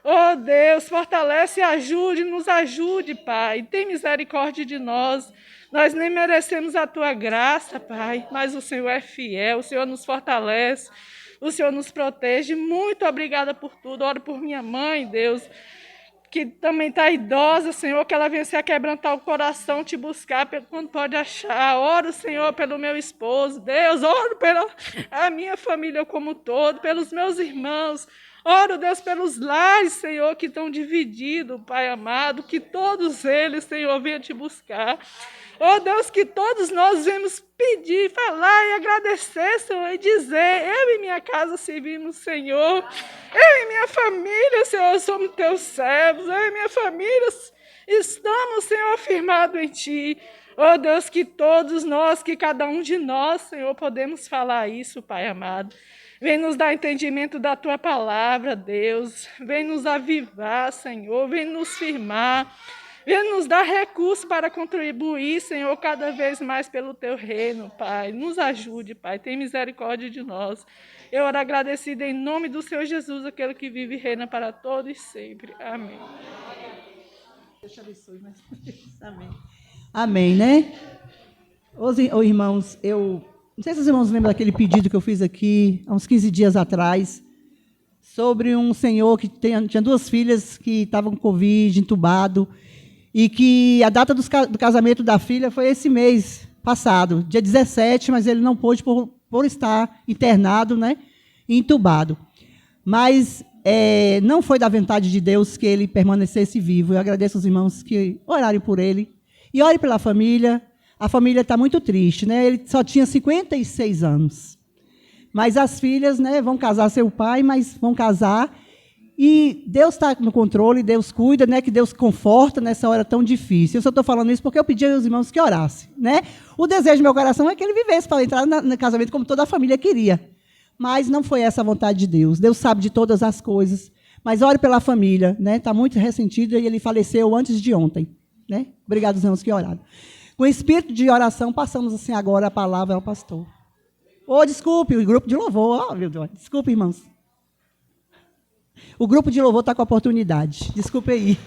Oh, Deus, fortalece e ajude, nos ajude, Pai. Tem misericórdia de nós. Nós nem merecemos a tua graça, Pai, mas o Senhor é fiel, o Senhor nos fortalece, o Senhor nos protege. Muito obrigada por tudo. Oro por minha mãe, Deus, que também está idosa, Senhor, que ela venha se quebrantar o coração, Te buscar quando pode achar. Oro, Senhor, pelo meu esposo, Deus, oro pela a minha família como um todo, pelos meus irmãos. Oro, Deus, pelos lares, Senhor, que estão divididos, Pai amado, que todos eles, Senhor, venham te buscar. Oh, Deus, que todos nós vamos pedir, falar e agradecer, Senhor, e dizer, eu e minha casa servimos, Senhor. Eu e minha família, Senhor, somos teus servos. Eu e minha família estamos, Senhor, firmados em Ti. Oh, Deus, que todos nós, que cada um de nós, Senhor, podemos falar isso, Pai amado. Vem nos dar entendimento da Tua palavra, Deus. Vem nos avivar, Senhor. Vem nos firmar. Vem nos dar recursos para contribuir, Senhor, cada vez mais pelo Teu reino, Pai. Nos ajude, Pai. Tem misericórdia de nós. Eu oro agradecida em nome do Senhor Jesus, aquele que vive e reina para todos e sempre. Amém. Deus te abençoe mais uma vez. Amém. Amém, né? Ô, irmãos, não sei se os irmãos lembram daquele pedido que eu fiz aqui há uns 15 dias atrás, sobre um senhor que tinha 2 filhas que estavam com Covid, entubado, e que a data do casamento da filha foi esse mês passado, dia 17, mas ele não pôde por estar internado, né, e entubado. Mas não foi da vontade de Deus que ele permanecesse vivo. Eu agradeço aos irmãos que oraram por ele. E ore pela família. A família está muito triste, né? Ele só tinha 56 anos. Mas as filhas, né, vão casar seu pai, mas vão casar. E Deus está no controle, Deus cuida, né, que Deus conforta nessa hora tão difícil. Eu só estou falando isso porque eu pedi aos irmãos que orassem, né? O desejo do meu coração é que ele vivesse para entrar no casamento como toda a família queria. Mas não foi essa a vontade de Deus. Deus sabe de todas as coisas. Mas ore pela família, né? Está muito ressentido e ele faleceu antes de ontem, né? Obrigado aos irmãos que oraram. Com espírito de oração, passamos assim agora a palavra ao pastor. Desculpe, o grupo de louvor. Meu Deus, desculpe, irmãos. O grupo de louvor está com a oportunidade. Desculpe aí.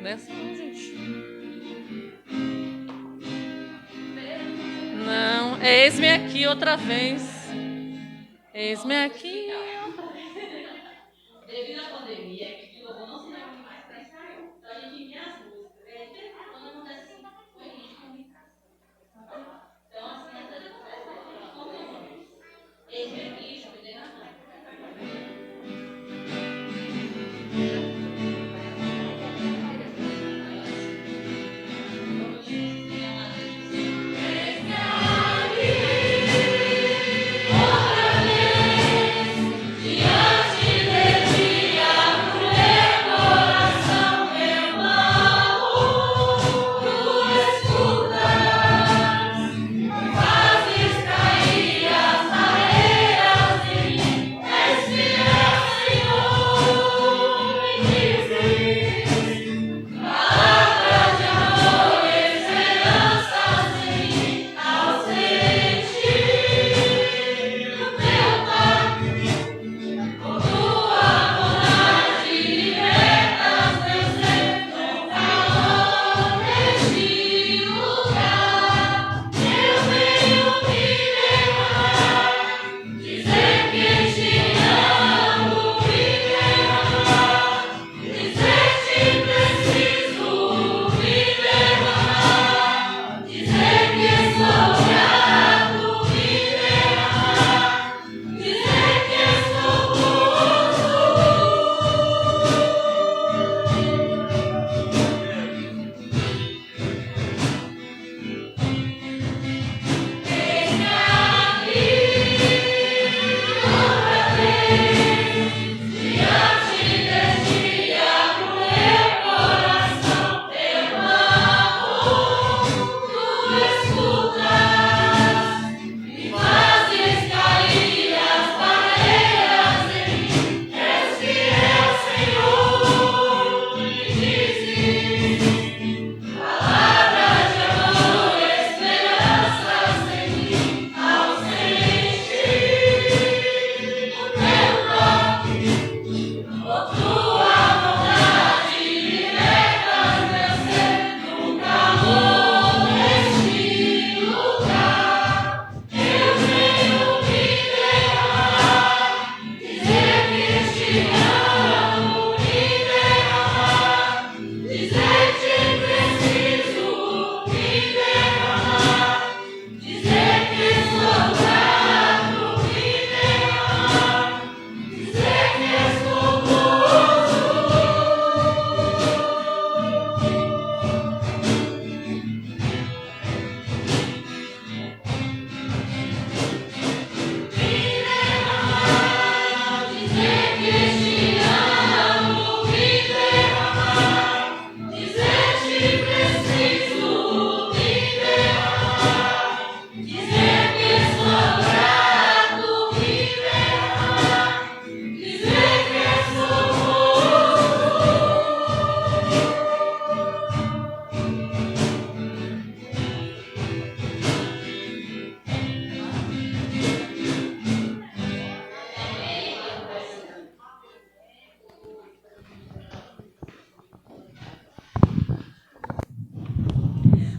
Nessa não, gente. Não, eis-me aqui outra vez. Eis-me aqui. Devido à pandemia, que o louvor não se leva mais para ensaiar. Então a gente envia as músicas. Quando acontece assim, foi a gente comunicar. Então, assim, essa é a conclusão. Eis-me aqui, já cuidei na mão. Diante de ti.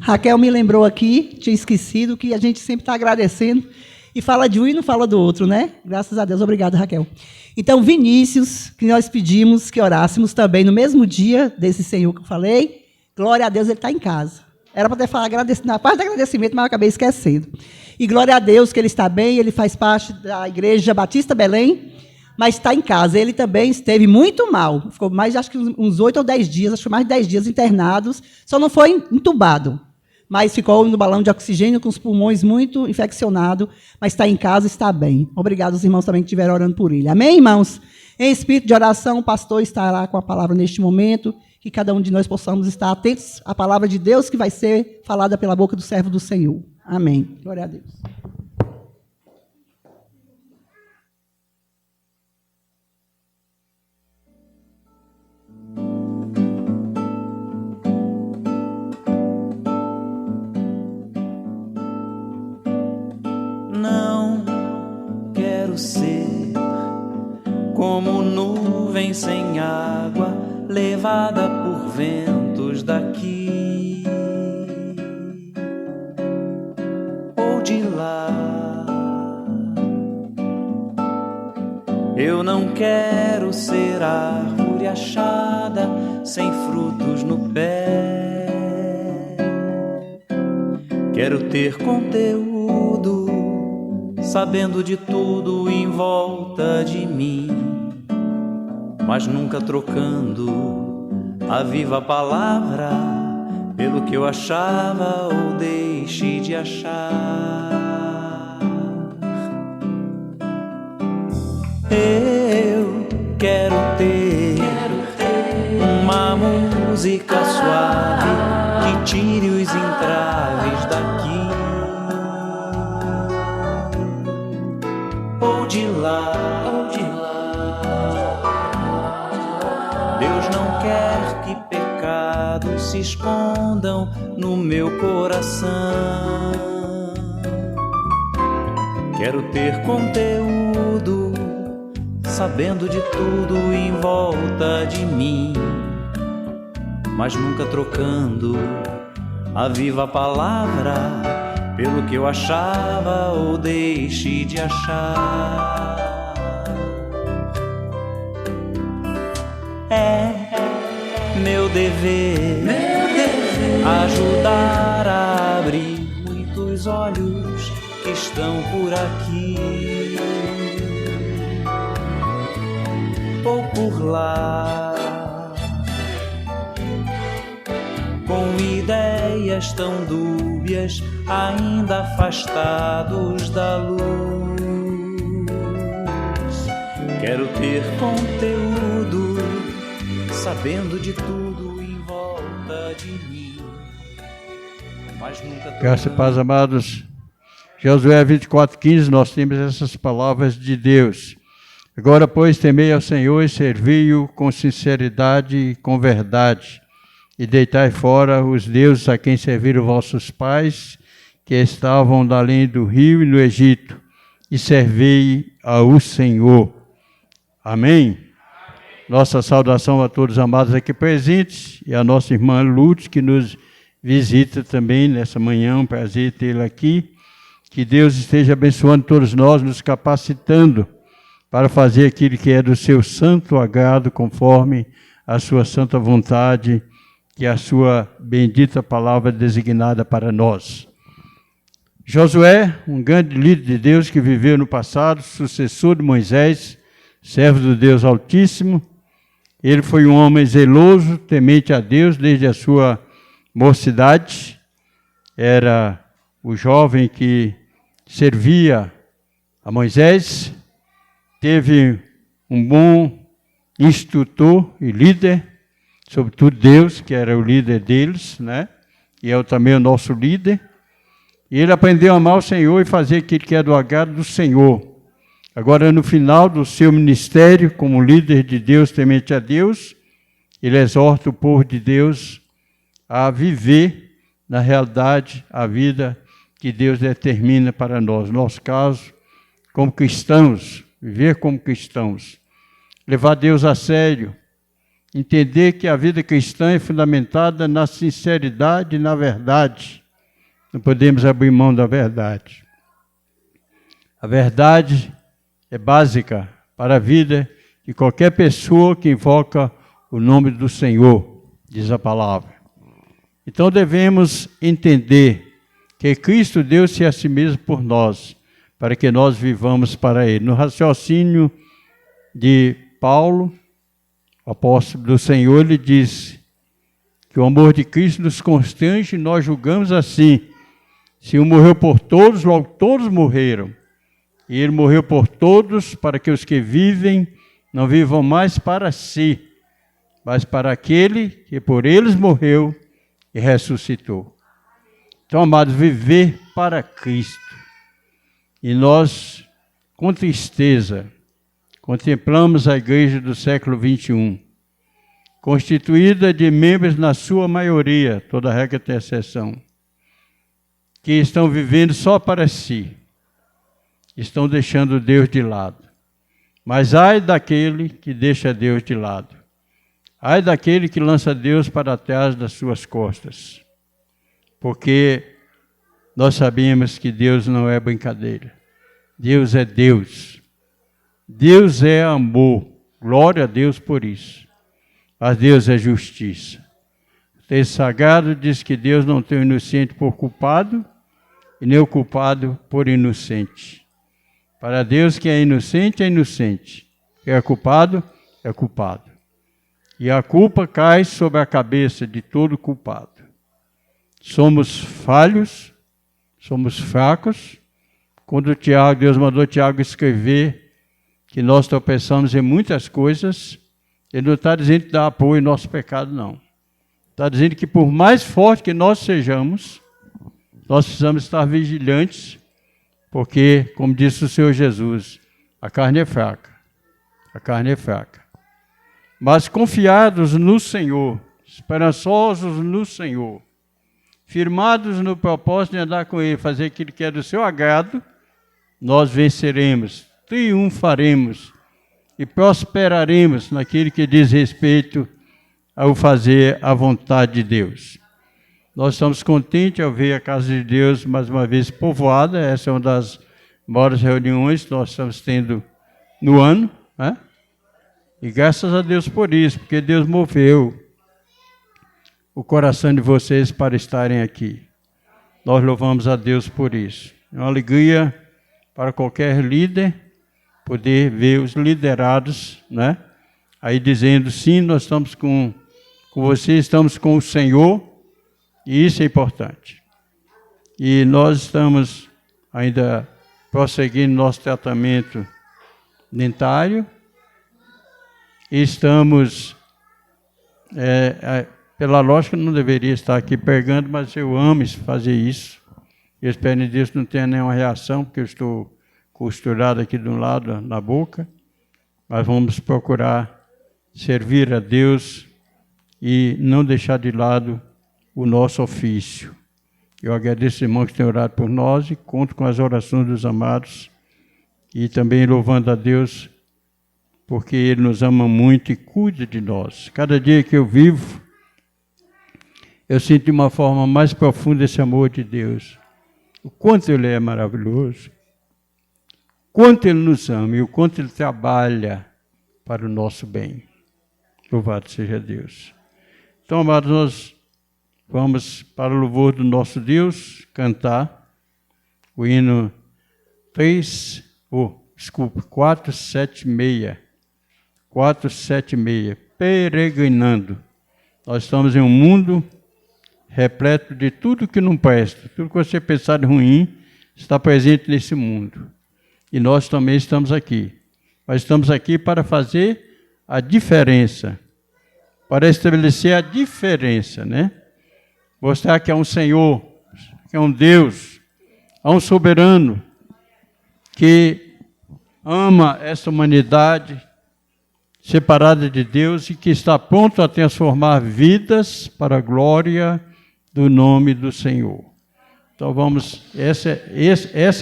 Raquel me lembrou aqui, tinha esquecido, que a gente sempre está agradecendo e fala de um e não fala do outro, né? Graças a Deus. Obrigada, Raquel. Então, Vinícius, que nós pedimos que orássemos também no mesmo dia desse Senhor que eu falei. Glória a Deus, ele está em casa. Era para ter falado na parte do agradecimento, mas eu acabei esquecendo. E glória a Deus que ele está bem, ele faz parte da Igreja Batista Belém, mas está em casa. Ele também esteve muito mal. Ficou mais, acho que uns 8 ou 10 dias, acho que mais de 10 dias internados. Só não foi entubado, mas ficou no balão de oxigênio com os pulmões muito infeccionados, mas está em casa e está bem. Obrigado aos irmãos também que estiveram orando por ele. Amém, irmãos? Em espírito de oração, o pastor estará com a palavra neste momento, que cada um de nós possamos estar atentos à palavra de Deus que vai ser falada pela boca do servo do Senhor. Amém. Glória a Deus. Não quero ser como nuvem sem água, levada por ventos daqui ou de lá. Eu não quero ser árvore achada, sem frutos no pé. Quero ter conteúdo, sabendo de tudo em volta de mim, mas nunca trocando a viva palavra pelo que eu achava ou deixe de achar. Eu quero ter uma música suave que tire os entraves daqui ou de lá. Deus não quer que pecados se escondam no meu coração. Quero ter conteúdo, sabendo de tudo em volta de mim, mas nunca trocando a viva palavra pelo que eu achava ou deixe de achar. É meu dever ajudar a abrir muitos olhos que estão por aqui ou por lá, com ideias tão dúbias, ainda afastados da luz. Quero ter conteúdo, sabendo de tudo em volta de mim, mas nunca... Graça e paz, amados. Josué 24:15, nós temos essas palavras de Deus. Agora, pois, temei ao Senhor e servi-o com sinceridade e com verdade, e deitai fora os deuses a quem serviram vossos pais, que estavam da além do rio e no Egito, e servei ao Senhor. Amém? Nossa saudação a todos os amados aqui presentes, e a nossa irmã Lutz, que nos visita também nessa manhã, um prazer tê-la aqui. Que Deus esteja abençoando todos nós, nos capacitando para fazer aquilo que é do seu santo agrado, conforme a sua santa vontade, que é a sua bendita palavra designada para nós. Josué, um grande líder de Deus que viveu no passado, sucessor de Moisés, servo do Deus Altíssimo. Ele foi um homem zeloso, temente a Deus desde a sua mocidade. Era o jovem que servia a Moisés. Teve um bom instrutor e líder, sobretudo Deus, que era o líder deles, né? E é também o nosso líder. E ele aprendeu a amar o Senhor e fazer aquilo que é do agrado do Senhor. Agora, no final do seu ministério, como líder de Deus, temente a Deus, ele exorta o povo de Deus a viver, na realidade, a vida que Deus determina para nós. No nosso caso, como cristãos, viver como cristãos. Levar Deus a sério entender que a vida cristã é fundamentada na sinceridade e na verdade. Não podemos abrir mão da verdade. A verdade é básica para a vida de qualquer pessoa que invoca o nome do Senhor, diz a palavra. Então devemos entender que Cristo deu-se a si mesmo por nós, para que nós vivamos para Ele. No raciocínio de Paulo, o apóstolo do Senhor, ele diz que o amor de Cristo nos constrange e nós julgamos assim. Se um morreu por todos, logo todos morreram. E ele morreu por todos, para que os que vivem não vivam mais para si, mas para aquele que por eles morreu e ressuscitou. Então, amados, viver para Cristo. E nós, com tristeza, contemplamos a igreja do século XXI, constituída de membros na sua maioria, toda regra tem exceção, que estão vivendo só para si. Estão deixando Deus de lado. Mas ai daquele que deixa Deus de lado. Ai daquele que lança Deus para trás das suas costas. Porque nós sabemos que Deus não é brincadeira. Deus é Deus. Deus é amor. Glória a Deus por isso. Mas Deus é justiça. O texto sagrado diz que Deus não tem o inocente por culpado e nem o culpado por inocente. Para Deus, quem é inocente, é inocente. Quem é culpado, é culpado. E a culpa cai sobre a cabeça de todo culpado. Somos falhos, somos fracos. Quando Deus mandou Tiago escrever que nós tropeçamos em muitas coisas, ele não está dizendo que dá apoio ao nosso pecado, não. Está dizendo que por mais forte que nós sejamos, nós precisamos estar vigilantes, porque, como disse o Senhor Jesus, a carne é fraca. A carne é fraca. Mas confiados no Senhor, esperançosos no Senhor, firmados no propósito de andar com Ele, fazer aquilo que é do seu agrado, nós venceremos, triunfaremos e prosperaremos naquilo que diz respeito ao fazer a vontade de Deus. Nós estamos contentes ao ver a casa de Deus mais uma vez povoada. Essa é uma das maiores reuniões que nós estamos tendo no ano, né? E graças a Deus por isso, porque Deus moveu o coração de vocês para estarem aqui. Nós louvamos a Deus por isso. É uma alegria para qualquer líder poder ver os liderados, né? Aí dizendo, sim, nós estamos com vocês, estamos com o Senhor. E isso é importante. E nós estamos ainda prosseguindo nosso tratamento dentário. E estamos, pela lógica, não deveria estar aqui pregando, mas eu amo fazer isso. Eu espero em Deus que não tenha nenhuma reação, porque eu estou costurado aqui de um lado na boca. Mas vamos procurar servir a Deus e não deixar de lado o nosso ofício. Eu agradeço, irmão, que tem orado por nós e conto com as orações dos amados e também louvando a Deus porque Ele nos ama muito e cuida de nós. Cada dia que eu vivo, eu sinto de uma forma mais profunda esse amor de Deus. O quanto Ele é maravilhoso, o quanto Ele nos ama e o quanto Ele trabalha para o nosso bem. Louvado seja Deus. Então, amados, nós vamos, para o louvor do nosso Deus, cantar o hino 476. 476, peregrinando. Nós estamos em um mundo repleto de tudo que não presta. Tudo que você pensar de ruim está presente nesse mundo. E nós também estamos aqui. Mas estamos aqui para fazer a diferença. Para estabelecer a diferença, né? Mostrar que há um Senhor, que há um Deus, há um soberano que ama essa humanidade separada de Deus e que está pronto a transformar vidas para a glória do nome do Senhor. Então vamos, essa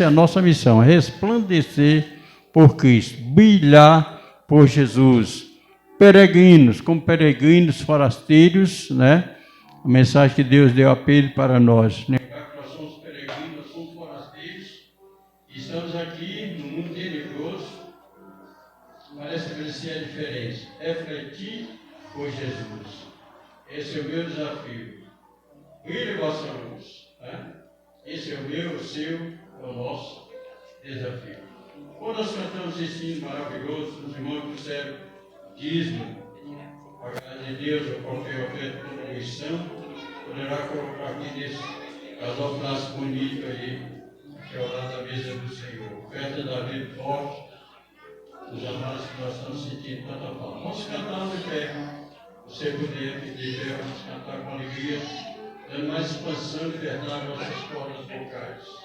é a nossa missão, resplandecer por Cristo, brilhar por Jesus, peregrinos, como peregrinos forasteiros, né? A mensagem que Deus deu a Pedro para nós. Lembrar que nós somos peregrinos, nós somos forasteiros, e estamos aqui no mundo tenebroso. Para estabelecer a diferença, refletir por Jesus. Esse é o meu desafio. Brilhe vossa luz. Né? Esse é o meu, o seu, é o nosso desafio. Quando nós cantamos esse hino maravilhoso, os irmãos do céu, dízimo, a casa de Deus, a qualquer oferta de contribuição, poderá colocar aqui nesse casal clássico bonito aí, que é o lado da mesa do Senhor. Oferta da vida forte, dos amados que nós estamos sentindo tanta falta. Vamos cantar no pé. Você poder pedir, vamos cantar com alegria, dando mais expansão e liberdade às nossas cordas vocais.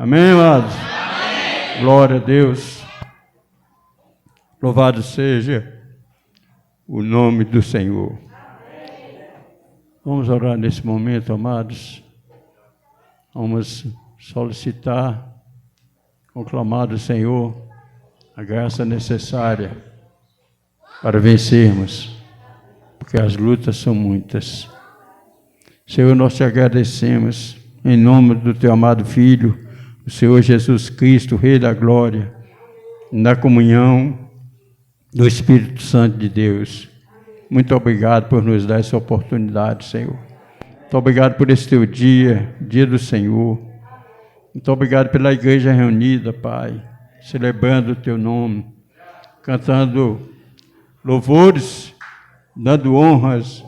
Amém, amados? Amém. Glória a Deus. Louvado seja o nome do Senhor. Vamos orar nesse momento, amados. Vamos solicitar, conclamar do Senhor a graça necessária para vencermos, porque as lutas são muitas. Senhor, nós te agradecemos em nome do teu amado Filho, o Senhor Jesus Cristo, Rei da Glória, na comunhão do Espírito Santo de Deus. Muito obrigado por nos dar essa oportunidade, Senhor. Muito obrigado por esse teu dia, dia do Senhor. Muito obrigado pela igreja reunida, Pai, celebrando o teu nome, cantando louvores, dando honras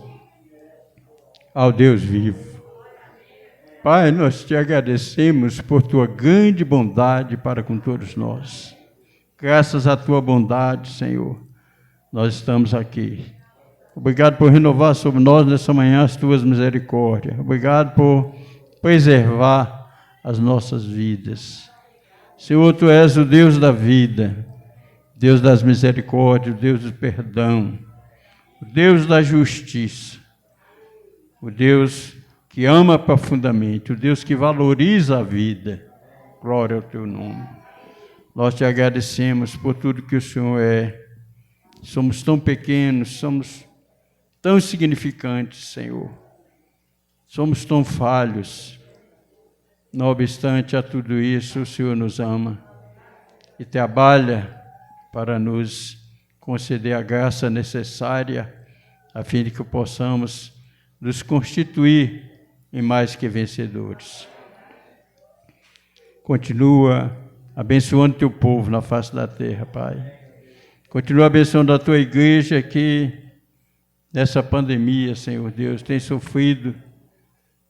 ao Deus vivo. Pai, nós te agradecemos por tua grande bondade para com todos nós. Graças à tua bondade, Senhor, nós estamos aqui. Obrigado por renovar sobre nós nessa manhã as tuas misericórdias. Obrigado por preservar as nossas vidas. Senhor, tu és o Deus da vida, Deus das misericórdias, o Deus do perdão, o Deus da justiça, o Deus que ama profundamente, o Deus que valoriza a vida. Glória ao teu nome. Nós te agradecemos por tudo que o Senhor é. Somos tão pequenos, somos tão insignificantes, Senhor. Somos tão falhos. Não obstante a tudo isso, o Senhor nos ama e trabalha para nos conceder a graça necessária, a fim de que possamos nos constituir em mais que vencedores. Continua abençoando teu povo na face da terra, Pai. Continua abençoando a tua igreja que nessa pandemia, Senhor Deus, tem sofrido,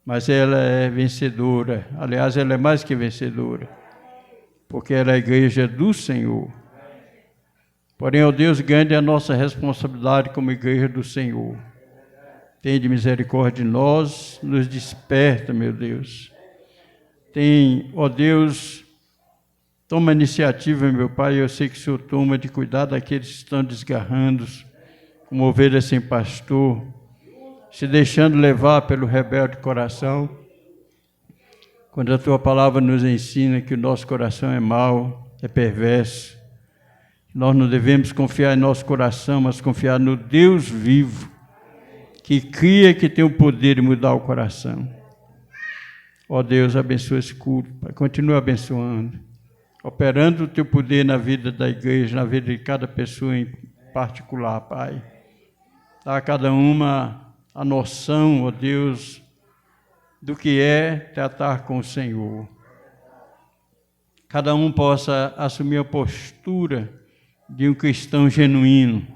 mas ela é vencedora. Aliás, ela é mais que vencedora, porque ela é a igreja do Senhor. Porém, ó Deus, grande é a nossa responsabilidade como igreja do Senhor. Tende misericórdia de nós, nos desperta, meu Deus. Tem, ó Deus, toma iniciativa, meu Pai, eu sei que o Senhor toma de cuidar daqueles que estão desgarrando, como ovelhas sem pastor, se deixando levar pelo rebelde coração. Quando a tua palavra nos ensina que o nosso coração é mau, é perverso, nós não devemos confiar em nosso coração, mas confiar no Deus vivo, que cria, que tem o poder de mudar o coração. Ó Deus, abençoa esse culto, Pai. Continua abençoando, operando o teu poder na vida da igreja, na vida de cada pessoa em particular, Pai. Dá a cada uma a noção, ó Deus, do que é tratar com o Senhor. Cada um possa assumir a postura de um cristão genuíno,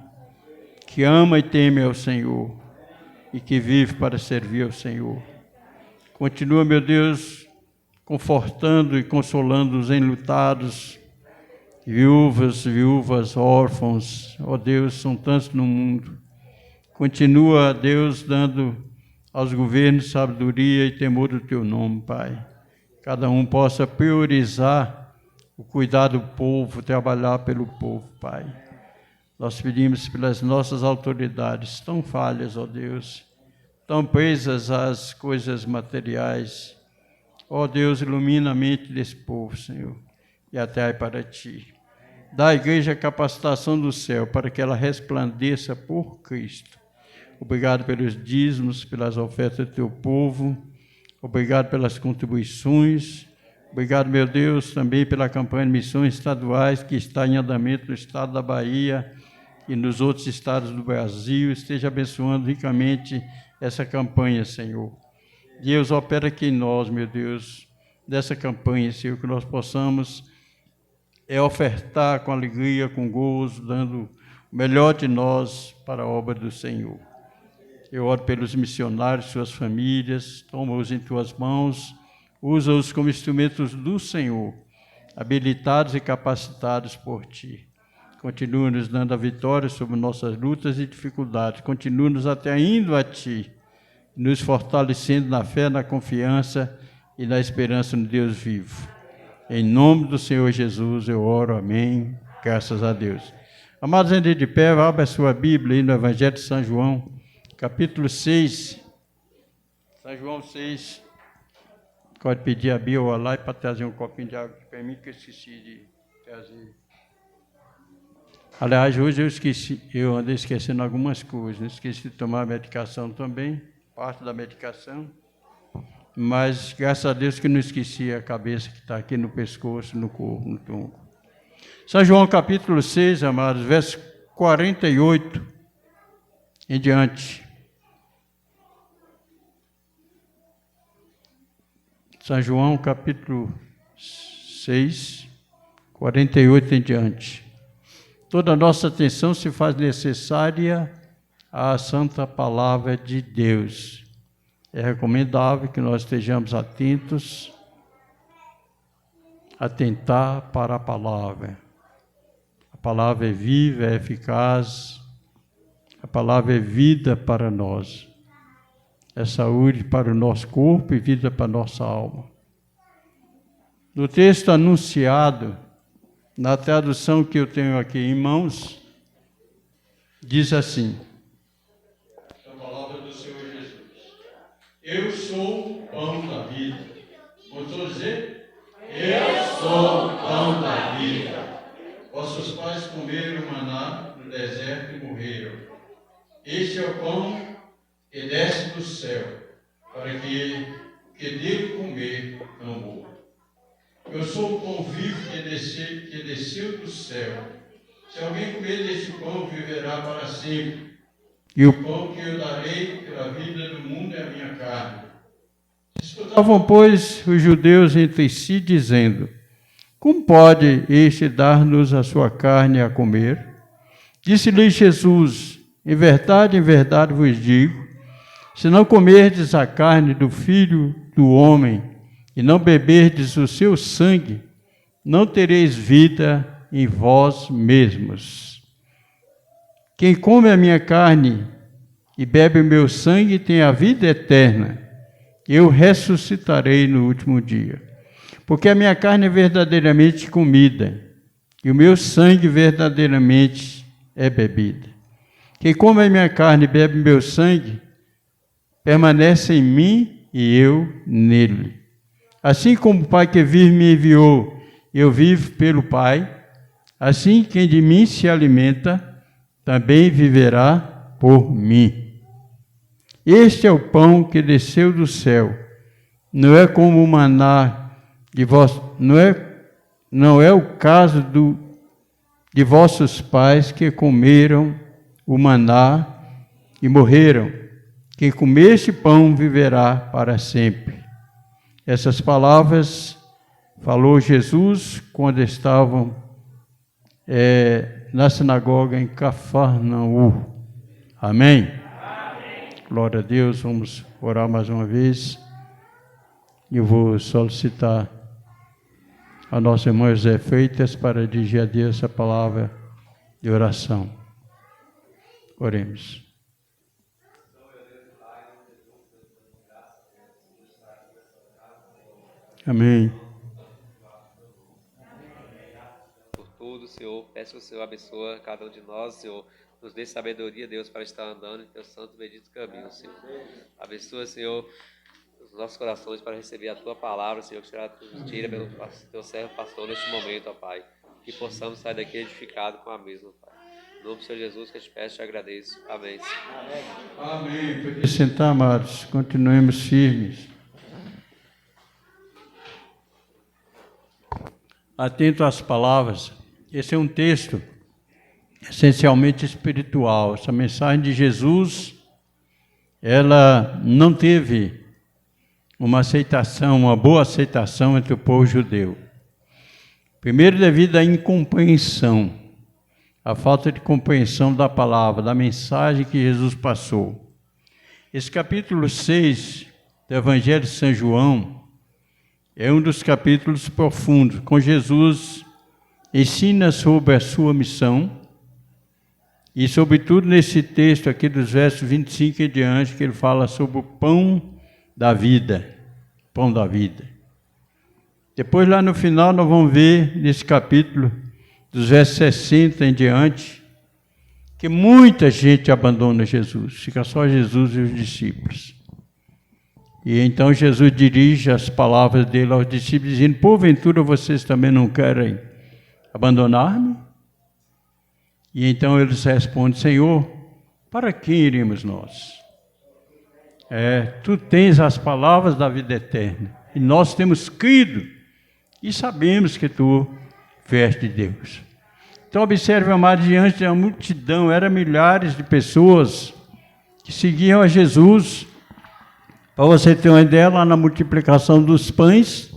que ama e teme ao Senhor e que vive para servir ao Senhor. Continua, meu Deus, confortando e consolando os enlutados, viúvas, órfãos. Ó Deus, são tantos no mundo. Continua, Deus, dando aos governos sabedoria e temor do teu nome, Pai. Cada um possa priorizar o cuidar do povo, trabalhar pelo povo, Pai. Nós pedimos pelas nossas autoridades, tão falhas, ó Deus, tão presas às coisas materiais. Ó Deus, ilumina a mente desse povo, Senhor, e atrai para Ti. Dá à igreja a capacitação do céu para que ela resplandeça por Cristo. Obrigado pelos dízimos, pelas ofertas do Teu povo. Obrigado pelas contribuições. Obrigado, meu Deus, também pela campanha de missões estaduais que está em andamento no estado da Bahia e nos outros estados do Brasil. Esteja abençoando ricamente essa campanha, Senhor. Deus, opera aqui em nós, meu Deus, dessa campanha, Senhor, que nós possamos ofertar com alegria, com gozo, dando o melhor de nós para a obra do Senhor. Eu oro pelos missionários, suas famílias, toma-os em tuas mãos, usa-os como instrumentos do Senhor, habilitados e capacitados por Ti. Continua nos dando a vitória sobre nossas lutas e dificuldades. Continua nos atraindo a Ti, nos fortalecendo na fé, na confiança e na esperança no Deus vivo. Em nome do Senhor Jesus eu oro, amém. Graças a Deus. Amados, ainda de pé, abra a sua Bíblia aí no Evangelho de São João, capítulo 6. São João 6. Pode pedir a Bia ou a Lai para trazer um copinho de água para mim, que eu esqueci de trazer. Aliás, hoje eu andei esquecendo algumas coisas. Esqueci de tomar a medicação também, parte da medicação. Mas, graças a Deus que não esqueci a cabeça que está aqui no pescoço, no corpo, no tronco. São João capítulo 6, amados, verso 48 em diante. São João capítulo 6, 48 em diante. Toda a nossa atenção se faz necessária à santa palavra de Deus. É recomendável que nós estejamos atentos, atentar para a palavra. A palavra é viva, é eficaz, a palavra é vida para nós. É saúde para o nosso corpo e vida para a nossa alma. No texto anunciado, na tradução que eu tenho aqui em mãos, diz assim: a palavra do Senhor Jesus. Eu sou o pão da vida. Posso dizer? Eu sou o pão da vida. Vossos pais comeram maná no deserto e morreram. Este é o pão que desce do céu, para que dele comer não morra. Eu sou o pão vivo que desceu do céu. Se alguém comer deste pão, viverá para sempre. E o pão que eu darei pela vida do mundo é a minha carne. Estavam, pois, os judeus entre si, dizendo: como pode este dar-nos a sua carne a comer? Disse-lhe Jesus: em verdade vos digo, se não comerdes a carne do Filho do Homem e não beberdes o seu sangue, não tereis vida em vós mesmos. Quem come a minha carne e bebe o meu sangue tem a vida eterna. Eu ressuscitarei no último dia. Porque a minha carne é verdadeiramente comida e o meu sangue verdadeiramente é bebida. Quem come a minha carne e bebe o meu sangue permanece em mim e eu nele. Assim como o Pai que vive me enviou, eu vivo pelo Pai, assim quem de mim se alimenta, também viverá por mim. Este é o pão que desceu do céu. Não é como o maná de vós, não é o caso de vossos pais que comeram o maná e morreram. Quem comer este pão viverá para sempre. Essas palavras falou Jesus quando estavam na sinagoga em Cafarnaum. Amém? Amém? Glória a Deus. Vamos orar mais uma vez. Eu vou solicitar a nosso irmão José Freitas para dirigir a Deus essa palavra de oração. Oremos. Amém. Por tudo, Senhor, peço que o Senhor abençoe cada um de nós, Senhor. Nos dê sabedoria, Deus, para estar andando em teu santo e bendito caminho, Senhor. Abençoa, Senhor, os nossos corações para receber a tua palavra, Senhor, que tira pelo teu servo pastor neste momento, ó Pai. Que possamos sair daqui edificados com a mesma, Pai. Em nome do Senhor Jesus, que eu te peço e te agradeço. Amém. Amém. Pode sentar, amados. Continuemos firmes. Atento às palavras. Esse é um texto essencialmente espiritual. Essa mensagem de Jesus, ela não teve uma aceitação, uma boa aceitação entre o povo judeu. Primeiro, devido à incompreensão, a falta de compreensão da palavra, da mensagem que Jesus passou. Esse capítulo 6 do Evangelho de São João é um dos capítulos profundos, com Jesus ensina sobre a sua missão e, sobretudo, nesse texto aqui dos versos 25 em diante, que ele fala sobre o pão da vida, pão da vida. Depois, lá no final, nós vamos ver, nesse capítulo, dos versos 60 em diante, que muita gente abandona Jesus, fica só Jesus e os discípulos. E então Jesus dirige as palavras dele aos discípulos, dizendo: porventura vocês também não querem abandonar-me? E então eles respondem: Senhor, para quem iremos nós? Tu tens as palavras da vida eterna, e nós temos crido e sabemos que tu és de Deus. Então observe, amado, diante da multidão, eram milhares de pessoas que seguiam a Jesus. Para você ter uma ideia, lá na multiplicação dos pães,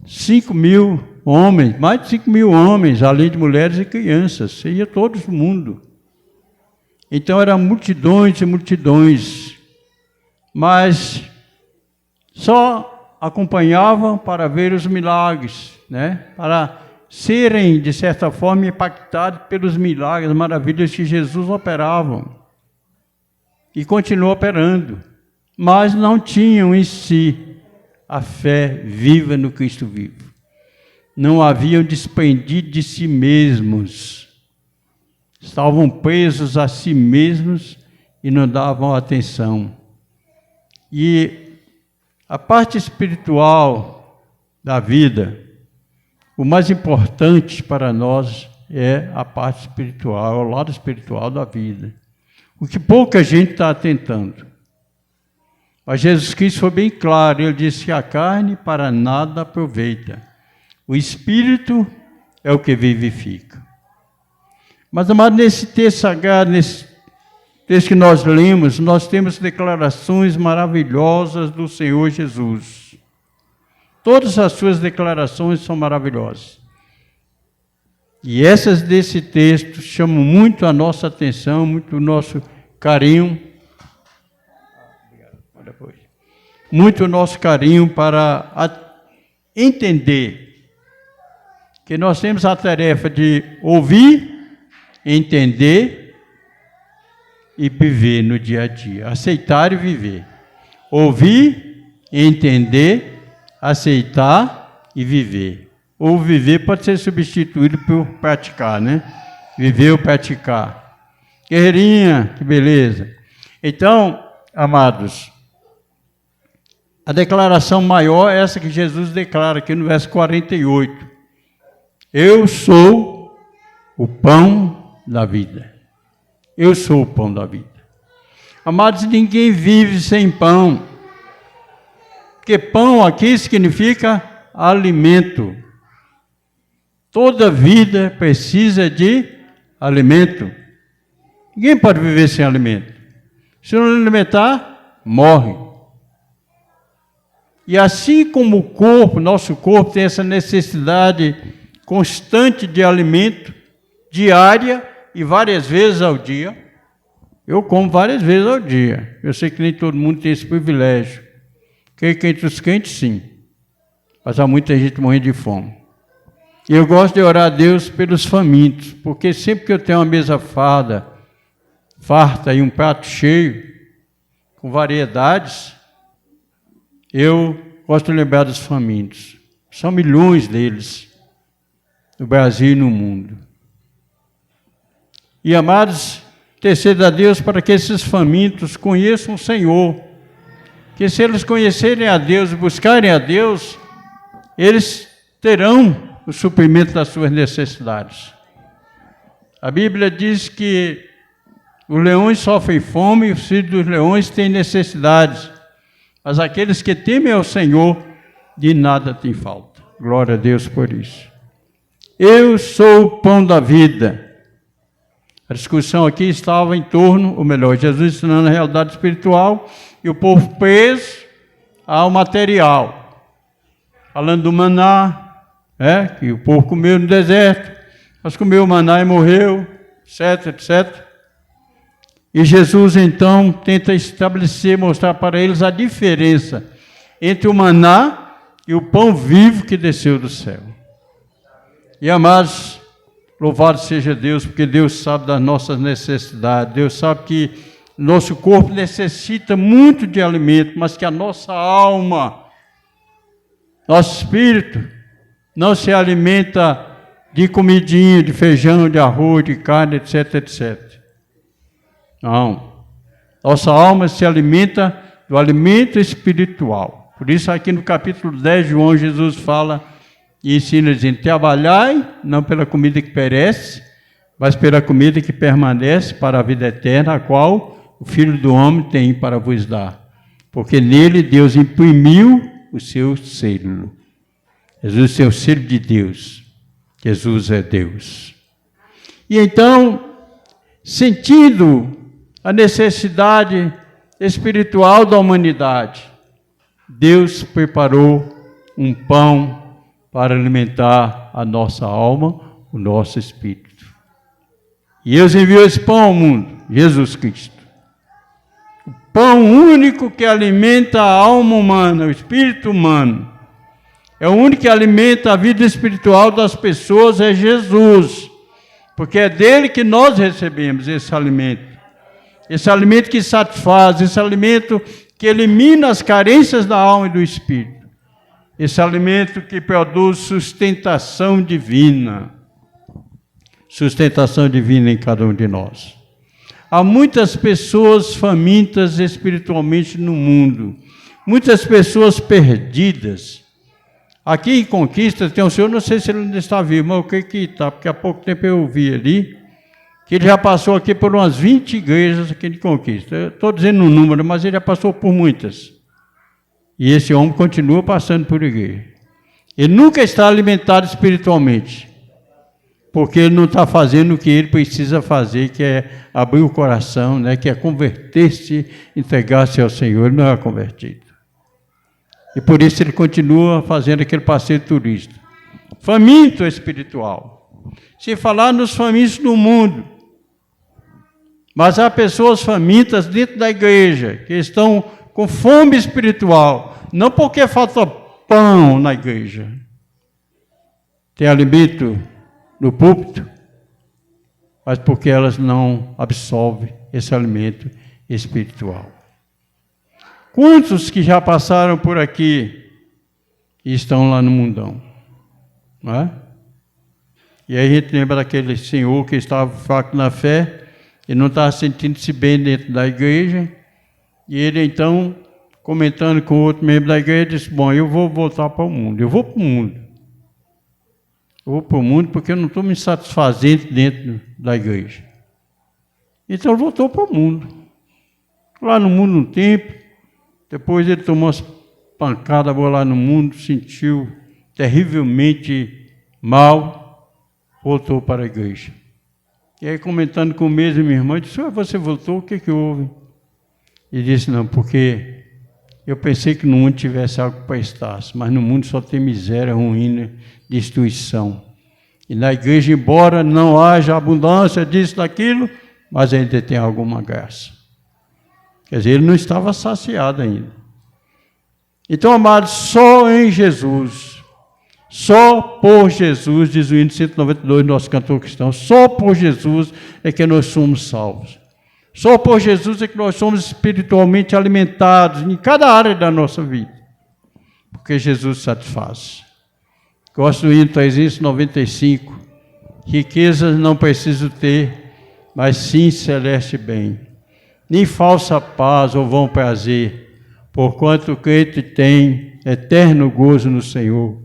5.000 homens, mais de 5.000 homens, além de mulheres e crianças, ia todo mundo. Então eram multidões e multidões, mas só acompanhavam para ver os milagres, né? Para serem, de certa forma, impactados pelos milagres, maravilhas que Jesus operava. E continuou operando, mas não tinham em si a fé viva no Cristo vivo. Não haviam desprendido de si mesmos. Estavam presos a si mesmos e não davam atenção. E a parte espiritual da vida, o mais importante para nós é a parte espiritual, é o lado espiritual da vida. O que pouca gente está atentando. Mas Jesus Cristo foi bem claro, ele disse que a carne para nada aproveita. O Espírito é o que vivifica. Mas, amado, nesse texto sagrado, nesse texto que nós lemos, nós temos declarações maravilhosas do Senhor Jesus. Todas as suas declarações são maravilhosas. E essas desse texto chamam muito a nossa atenção, muito o nosso carinho. Muito o nosso carinho para entender que nós temos a tarefa de ouvir, entender e viver no dia a dia. Aceitar e viver. Ouvir, entender, aceitar e viver. Ou viver pode ser substituído por praticar, né? Viver ou praticar. Guerreirinha, que beleza. Então, amados, a declaração maior é essa que Jesus declara aqui no verso 48. Eu sou o pão da vida. Eu sou o pão da vida. Amados, ninguém vive sem pão. Porque pão aqui significa alimento. Toda vida precisa de alimento. Ninguém pode viver sem alimento. Se não alimentar, morre. E assim como o corpo, nosso corpo tem essa necessidade constante de alimento, diária e várias vezes ao dia. Eu como várias vezes ao dia. Eu sei que nem todo mundo tem esse privilégio. Creio que entre os crentes, sim. Mas há muita gente morrendo de fome. E eu gosto de orar a Deus pelos famintos, porque sempre que eu tenho uma mesa farta e um prato cheio, com variedades, eu gosto de lembrar dos famintos. São milhões deles, no Brasil e no mundo. E, amados, interceda a Deus para que esses famintos conheçam o Senhor. Que se eles conhecerem a Deus e buscarem a Deus, eles terão o suprimento das suas necessidades. A Bíblia diz que os leões sofrem fome e os filhos dos leões têm necessidades. Mas aqueles que temem ao Senhor, de nada tem falta. Glória a Deus por isso. Eu sou o pão da vida. A discussão aqui estava em torno, ou melhor, Jesus ensinando a realidade espiritual e o povo preso ao material. Falando do maná, que o povo comeu no deserto, mas comeu o maná e morreu, etc, etc. E Jesus, então, tenta estabelecer, mostrar para eles a diferença entre o maná e o pão vivo que desceu do céu. E, amados, louvado seja Deus, porque Deus sabe das nossas necessidades. Deus sabe que nosso corpo necessita muito de alimento, mas que a nossa alma, nosso espírito, não se alimenta de comidinha, de feijão, de arroz, de carne, etc, etc. Não. Nossa alma se alimenta do alimento espiritual. Por isso aqui no capítulo 10, João, Jesus fala e ensina dizendo: trabalhai não pela comida que perece, mas pela comida que permanece para a vida eterna, a qual o Filho do Homem tem para vos dar. Porque nele Deus imprimiu o seu selo. Jesus é o selo de Deus. Jesus é Deus. E então, sentindo a necessidade espiritual da humanidade, Deus preparou um pão para alimentar a nossa alma, o nosso espírito. E Deus enviou esse pão ao mundo, Jesus Cristo. O pão único que alimenta a alma humana, o espírito humano. É o único que alimenta a vida espiritual das pessoas, é Jesus. Porque é dele que nós recebemos esse alimento. Esse alimento que satisfaz, esse alimento que elimina as carências da alma e do espírito. Esse alimento que produz sustentação divina. Sustentação divina em cada um de nós. Há muitas pessoas famintas espiritualmente no mundo. Muitas pessoas perdidas. Aqui em Conquista tem um senhor, não sei se ele ainda está vivo, mas o que está? Porque há pouco tempo eu vi ali, que ele já passou aqui por umas 20 igrejas aqui de Conquista. Eu estou dizendo um número, mas ele já passou por muitas. E esse homem continua passando por igreja. Ele nunca está alimentado espiritualmente, porque ele não está fazendo o que ele precisa fazer, que é abrir o coração, né? Que é converter-se, entregar-se ao Senhor. Ele não é convertido. E por isso ele continua fazendo aquele passeio turista. Faminto espiritual. Se falar nos famintos do mundo, mas há pessoas famintas dentro da igreja, que estão com fome espiritual, não porque falta pão na igreja. Tem alimento no púlpito, mas porque elas não absorvem esse alimento espiritual. Quantos que já passaram por aqui e estão lá no mundão? Não é? E aí a gente lembra daquele senhor que estava fraco na fé e não estava sentindo-se bem dentro da igreja, e ele então, comentando com outro membro da igreja, disse: bom, eu vou voltar para o mundo, eu vou para o mundo. Eu vou para o mundo porque eu não estou me satisfazendo dentro da igreja. Então ele voltou para o mundo. Lá no mundo um tempo, depois ele tomou umas pancadas lá no mundo, sentiu terrivelmente mal, voltou para a igreja. E aí, comentando com o mesmo irmão, disse: você voltou, o que houve? Ele disse: não, porque eu pensei que no mundo tivesse algo para estar, mas no mundo só tem miséria, ruína, destruição. E na igreja, embora não haja abundância disso, daquilo, mas ainda tem alguma graça. Quer dizer, ele não estava saciado ainda. Então, amados, só em Jesus, só por Jesus, diz o hino 192, nosso cantor cristão, só por Jesus é que nós somos salvos. Só por Jesus é que nós somos espiritualmente alimentados em cada área da nossa vida. Porque Jesus satisfaz. Gosto do hino 395. Riquezas não preciso ter, mas sim celeste bem. Nem falsa paz ou vão prazer, porquanto o crente tem eterno gozo no Senhor,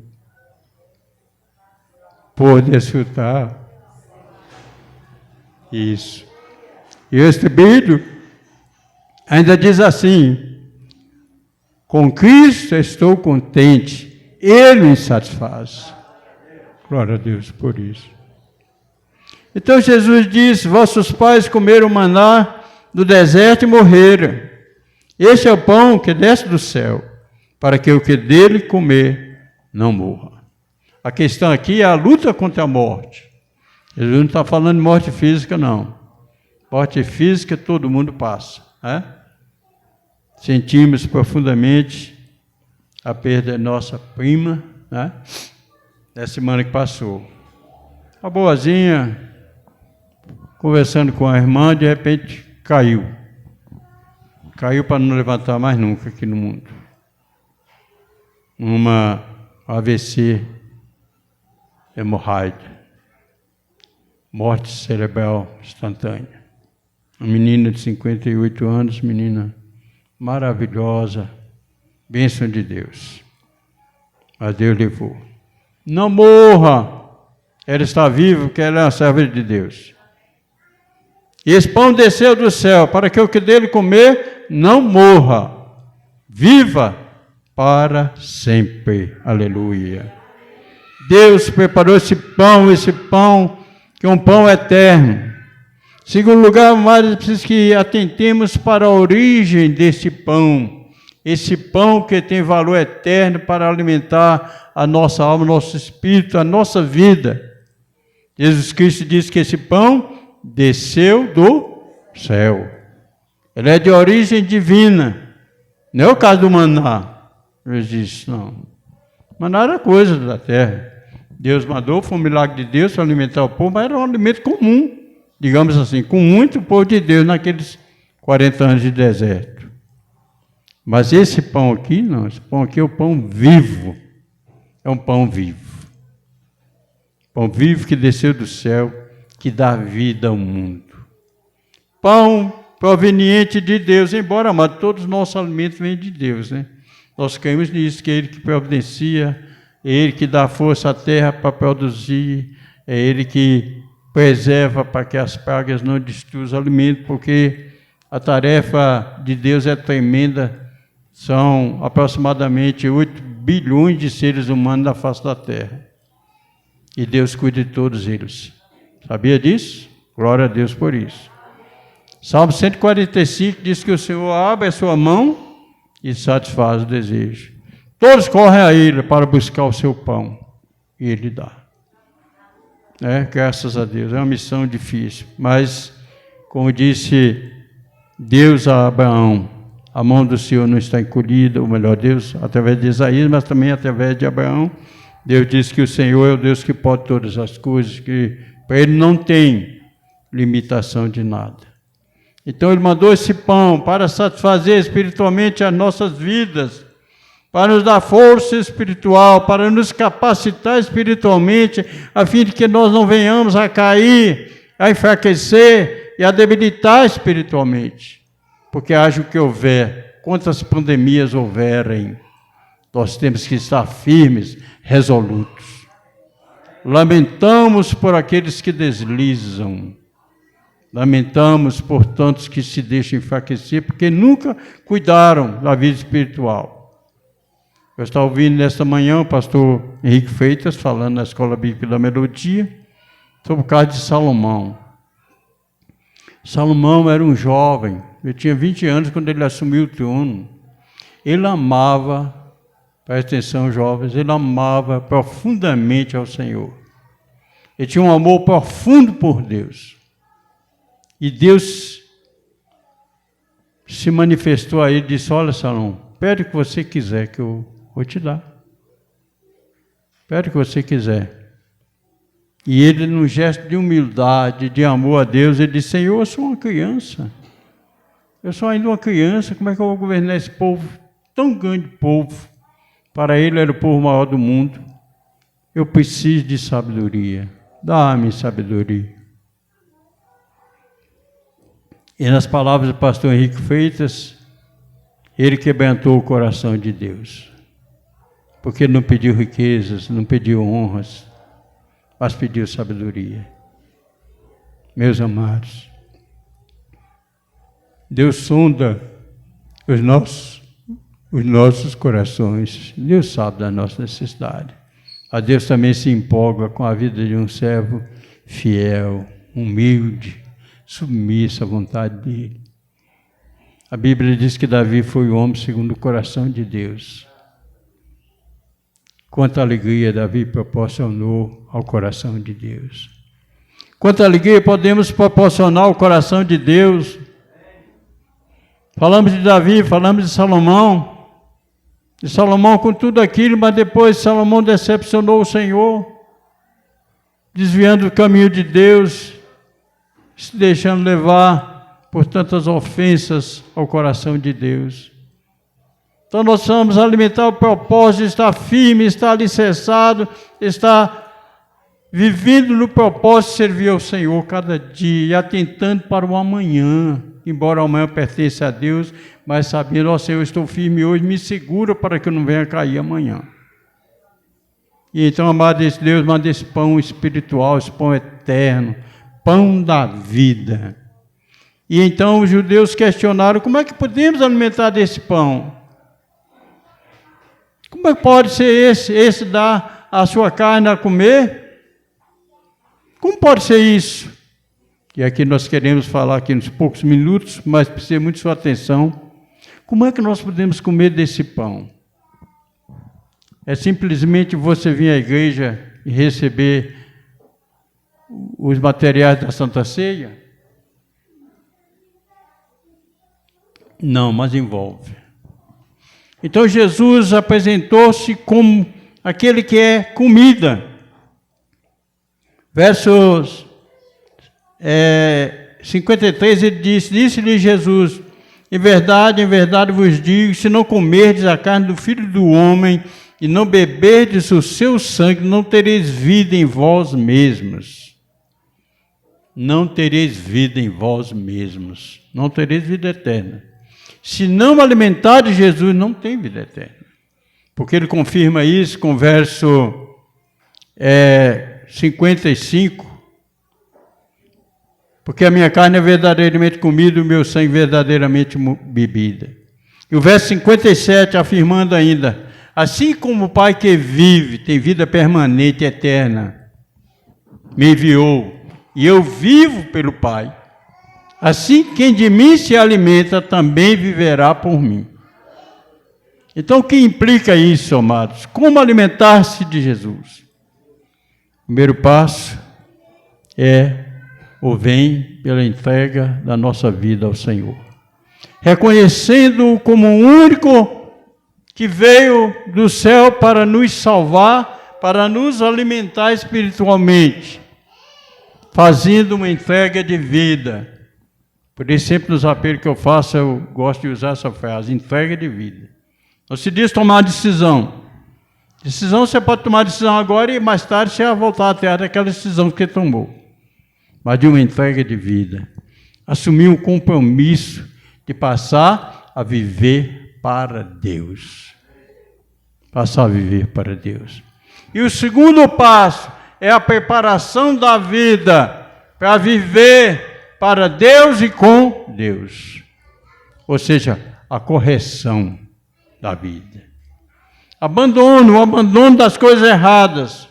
por desfrutar. Isso. E este bíblio ainda diz assim: com Cristo estou contente, Ele me satisfaz. Glória a Deus por isso. Então Jesus disse: vossos pais comeram maná do deserto e morreram. Este é o pão que desce do céu, para que o que dele comer não morra. A questão aqui é a luta contra a morte. Jesus não está falando de morte física, não. Morte física todo mundo passa. Né? Sentimos profundamente a perda da nossa prima, né? Na semana que passou. A boazinha, conversando com a irmã, de repente caiu. Caiu para não levantar mais nunca aqui no mundo. Uma AVC hemorragia. morte cerebral instantânea. Uma menina de 58 anos, menina maravilhosa, bênção de Deus. Mas Deus levou. Não morra! Ela está viva porque ela é uma serva de Deus. E esse pão desceu do céu para que o que dele comer não morra. Viva para sempre. Aleluia. Deus preparou esse pão que é um pão eterno. Segundo lugar, mais preciso que atentemos para a origem desse pão. Esse pão que tem valor eterno para alimentar a nossa alma, o nosso espírito, a nossa vida. Jesus Cristo disse que esse pão desceu do céu. Ele é de origem divina. Não é o caso do maná. Ele disse, não. Maná era coisa da terra. Deus mandou, foi um milagre de Deus para alimentar o povo, mas era um alimento comum, digamos assim, com muito povo de Deus naqueles 40 anos de deserto. Mas esse pão aqui, não, esse pão aqui é o pão vivo. É um pão vivo. Pão vivo que desceu do céu, que dá vida ao mundo. Pão proveniente de Deus, embora, amado, todos os nossos alimentos vêm de Deus, né? Nós cremos nisso, que é Ele que providencia, é Ele que dá força à terra para produzir, é Ele que preserva para que as pragas não destruam os alimentos, porque a tarefa de Deus é tremenda. São aproximadamente 8 bilhões de seres humanos na face da terra. E Deus cuida de todos eles. Sabia disso? Glória a Deus por isso. Salmo 145 diz que o Senhor abre a sua mão e satisfaz o desejo. Todos correm a Ele para buscar o seu pão. E Ele dá. Graças a Deus. É uma missão difícil. Mas, como disse Deus a Abraão, a mão do Senhor não está encolhida, ou melhor, Deus, através de Isaías, mas também através de Abraão. Deus disse que o Senhor é o Deus que pode todas as coisas, que para Ele não tem limitação de nada. Então Ele mandou esse pão para satisfazer espiritualmente as nossas vidas, para nos dar força espiritual, para nos capacitar espiritualmente, a fim de que nós não venhamos a cair, a enfraquecer e a debilitar espiritualmente. Porque haja o que houver, quantas pandemias houverem, nós temos que estar firmes, resolutos. Lamentamos por aqueles que deslizam. Lamentamos por tantos que se deixam enfraquecer, porque nunca cuidaram da vida espiritual. Eu estava ouvindo nesta manhã o pastor Henrique Freitas falando na Escola Bíblica da Melodia sobre o caso de Salomão. Salomão era um jovem, ele tinha 20 anos quando ele assumiu o trono. Ele amava, presta atenção, jovens, ele amava profundamente ao Senhor. Ele tinha um amor profundo por Deus. E Deus se manifestou a ele e disse, olha, Salomão, pede o que você quiser que eu vou te dar. Pede o que você quiser. E ele, num gesto de humildade, de amor a Deus, ele disse, Senhor, eu sou uma criança. Eu sou ainda uma criança, como é que eu vou governar esse povo, tão grande povo? Para ele era o povo maior do mundo. Eu preciso de sabedoria. Dá-me sabedoria. E nas palavras do pastor Henrique Freitas, ele quebrantou o coração de Deus. Porque ele não pediu riquezas, não pediu honras, mas pediu sabedoria. Meus amados, Deus sonda os nossos corações. Deus sabe da nossa necessidade. A Deus também se empolga com a vida de um servo fiel, humilde, submisso à vontade dele. A Bíblia diz que Davi foi o homem segundo o coração de Deus. Quanta alegria Davi proporcionou ao coração de Deus. Quanta alegria podemos proporcionar ao coração de Deus. Falamos de Davi, falamos de Salomão. De Salomão com tudo aquilo, mas depois Salomão decepcionou o Senhor, desviando do caminho de Deus, se deixando levar por tantas ofensas ao coração de Deus. Então nós precisamos alimentar o propósito de estar firme, estar alicerçado, estar vivendo no propósito de servir ao Senhor cada dia e atentando para o amanhã, embora o amanhã pertence a Deus, mas sabendo, ó Senhor, eu estou firme hoje, me segura para que eu não venha cair amanhã. E então, amado Deus, manda esse pão espiritual, esse pão eterno, pão da vida. E então os judeus questionaram, como é que podemos alimentar desse pão? Como é que pode ser esse dar a sua carne a comer? Como pode ser isso? E aqui nós queremos falar aqui nos poucos minutos, mas precisa muito de sua atenção. Como é que nós podemos comer desse pão? É simplesmente você vir à igreja e receber os materiais da Santa Ceia? Não, mas envolve. Então Jesus apresentou-se como aquele que é comida. Versos 53, ele disse-lhe Jesus, em verdade vos digo, se não comerdes a carne do Filho do Homem e não beberdes o seu sangue, não tereis vida em vós mesmos. Não tereis vida em vós mesmos. Não tereis vida eterna. Se não alimentardes Jesus, não tem vida eterna. Porque ele confirma isso com o verso 55. Porque a minha carne é verdadeiramente comida e o meu sangue verdadeiramente bebida. E o verso 57 afirmando ainda, assim como o Pai que vive, tem vida permanente e eterna, me enviou, e eu vivo pelo Pai, assim quem de mim se alimenta também viverá por mim. Então o que implica isso, amados? Como alimentar-se de Jesus? O primeiro passo vem pela entrega da nossa vida ao Senhor. Reconhecendo-o como o único que veio do céu para nos salvar, para nos alimentar espiritualmente, fazendo uma entrega de vida. Por isso, sempre nos apelos que eu faço, eu gosto de usar essa frase, entrega de vida. Não se diz tomar decisão. Decisão, você pode tomar decisão agora e mais tarde você vai voltar atrás daquela decisão que tomou. Mas de uma entrega de vida. Assumir um compromisso de passar a viver para Deus. Passar a viver para Deus. E o segundo passo é a preparação da vida para viver para Deus e com Deus. Ou seja, a correção da vida. O abandono das coisas erradas.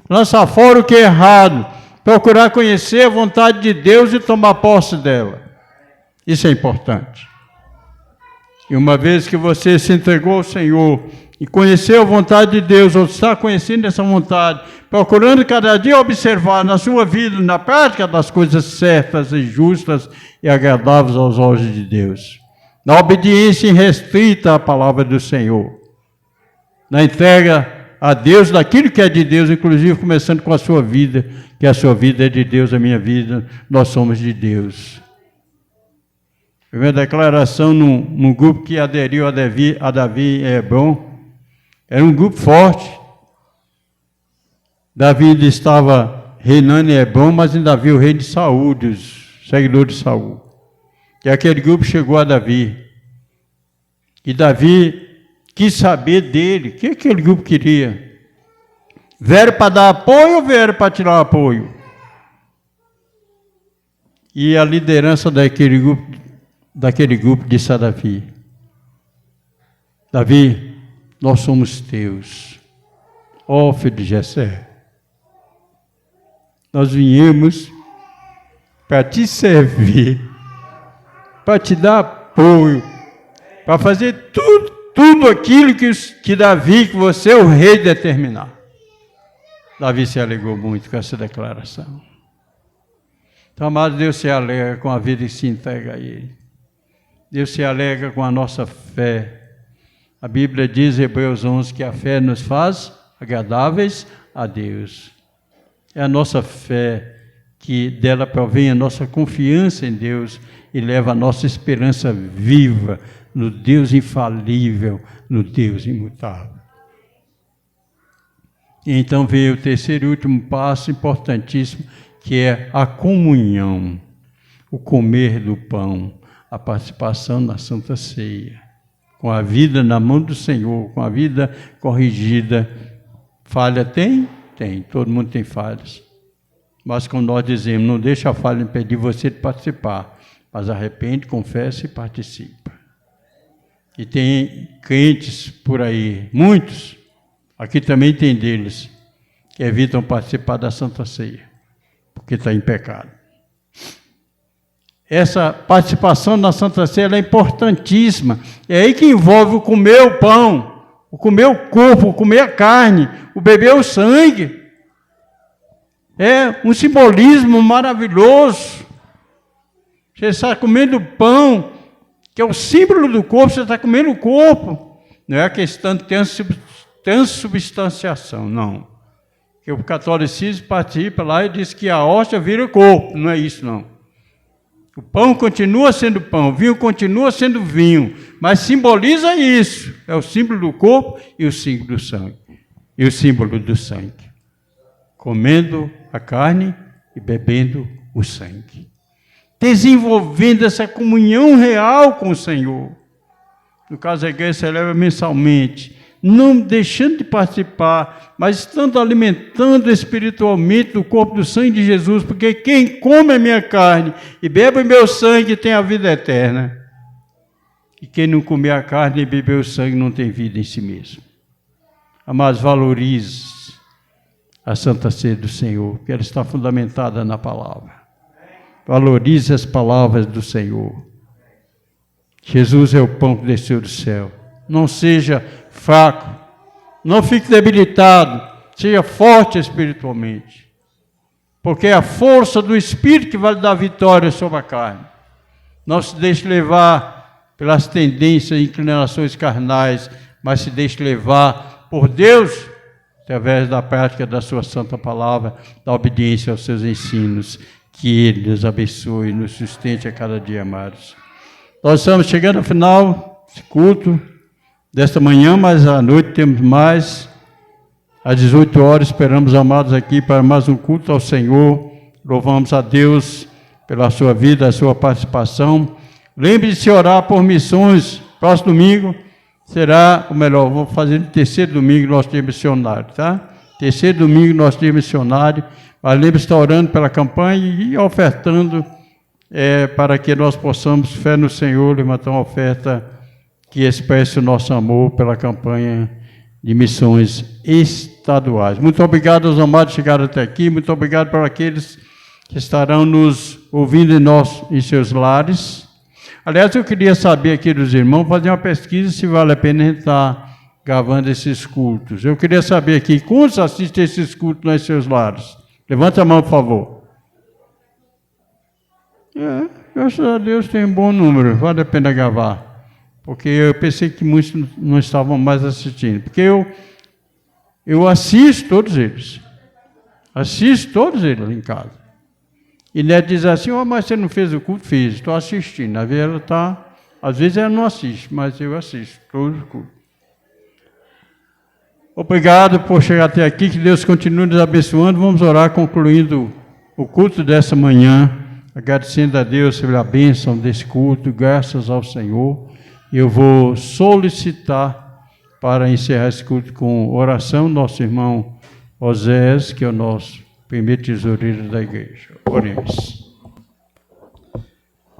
Lançar fora o que é errado. Procurar conhecer a vontade de Deus e tomar posse dela. Isso é importante. E uma vez que você se entregou ao Senhor e conheceu a vontade de Deus, ou está conhecendo essa vontade, procurando cada dia observar na sua vida, na prática das coisas certas e justas e agradáveis aos olhos de Deus. Na obediência irrestrita à palavra do Senhor. Na entrega a Deus daquilo que é de Deus, inclusive começando com a sua vida, que a sua vida é de Deus, a minha vida, nós somos de Deus. Primeira declaração num grupo que aderiu a Davi em Hebron, era um grupo forte. Davi ainda estava reinando em Hebron, mas ainda havia o rei de Saul, dos seguidores de Saul. E aquele grupo chegou a Davi. E Davi quis saber dele, o que aquele grupo queria? Vieram para dar apoio ou vieram para tirar apoio? E a liderança daquele grupo disse a Davi, Davi, nós somos teus, ó filho de Jessé. Nós viemos para te servir, para te dar apoio, para fazer tudo aquilo que Davi, que você é o rei, determinar. Davi se alegrou muito com essa declaração. Então, amado, Deus se alegra com a vida que se entrega a Ele. Deus se alegra com a nossa fé. A Bíblia diz, em Hebreus 11, que a fé nos faz agradáveis a Deus. É a nossa fé que dela provém a nossa confiança em Deus e leva a nossa esperança viva no Deus infalível, no Deus imutável. E então veio o terceiro e último passo importantíssimo, que é a comunhão, o comer do pão, a participação na Santa Ceia. Com a vida na mão do Senhor, com a vida corrigida. Falha tem? Tem, todo mundo tem falhas. Mas como nós dizemos, não deixa a falha impedir você de participar, mas arrepende, confessa e participa. E tem crentes por aí, muitos, aqui também tem deles, que evitam participar da Santa Ceia, porque está em pecado. Essa participação na Santa Ceia é importantíssima. É aí que envolve o comer o pão, o comer o corpo, o comer a carne, o beber o sangue. É um simbolismo maravilhoso. Você está comendo pão, que é o símbolo do corpo, você está comendo o corpo. Não é a questão de transubstanciação, não. Porque o catolicismo participa lá e diz que a hóstia vira o corpo. Não é isso, não. O pão continua sendo pão, o vinho continua sendo vinho, mas simboliza isso. É o símbolo do corpo e o símbolo do sangue. E o símbolo do sangue. Comendo a carne e bebendo o sangue. Desenvolvendo essa comunhão real com o Senhor. No caso, a igreja celebra mensalmente, não deixando de participar, mas estando alimentando espiritualmente do corpo do sangue de Jesus, porque quem come a minha carne e bebe o meu sangue tem a vida eterna. E quem não comer a carne e beber o sangue não tem vida em si mesmo. Mas valorize a Santa Ceia do Senhor, que ela está fundamentada na palavra. Valorize as palavras do Senhor. Jesus é o pão que desceu do céu. Não seja fraco, não fique debilitado, seja forte espiritualmente. Porque é a força do Espírito que vai dar vitória sobre a carne. Não se deixe levar pelas tendências e inclinações carnais, mas se deixe levar por Deus, através da prática da sua santa palavra, da obediência aos seus ensinos. Que Ele nos abençoe e nos sustente a cada dia, amados. Nós estamos chegando ao final desse culto desta manhã, mas à noite temos mais. Às 18 horas esperamos, amados, aqui para mais um culto ao Senhor. Louvamos a Deus pela sua vida, a sua participação. Lembre-se de se orar por missões. Próximo domingo será o melhor. Vamos fazer no terceiro domingo nosso dia missionário, tá? Terceiro domingo nosso dia missionário. Mas lembre-se de estar orando pela campanha e ofertando para que nós possamos, fé no Senhor, levantar uma oferta que expresse o nosso amor pela campanha de missões estaduais. Muito obrigado aos amados que chegaram até aqui, muito obrigado para aqueles que estarão nos ouvindo em seus lares. Aliás, eu queria saber aqui dos irmãos, fazer uma pesquisa se vale a pena estar gravando esses cultos. Eu queria saber aqui, quantos assistem esses cultos nos seus lares? Levanta a mão, por favor. Graças a Deus tem um bom número, vale a pena gravar. Porque eu pensei que muitos não estavam mais assistindo. Porque eu assisto todos eles. Assisto todos eles em casa. E Neto diz assim, mas você não fez o culto? Fiz, estou assistindo. Às vezes ela não assiste, mas eu assisto todos os cultos. Obrigado por chegar até aqui, que Deus continue nos abençoando. Vamos orar, concluindo o culto dessa manhã, agradecendo a Deus pela bênção desse culto, graças ao Senhor. Eu vou solicitar para encerrar esse culto com oração, nosso irmão Osés, que é o nosso primeiro tesoureiro da igreja. Oremos.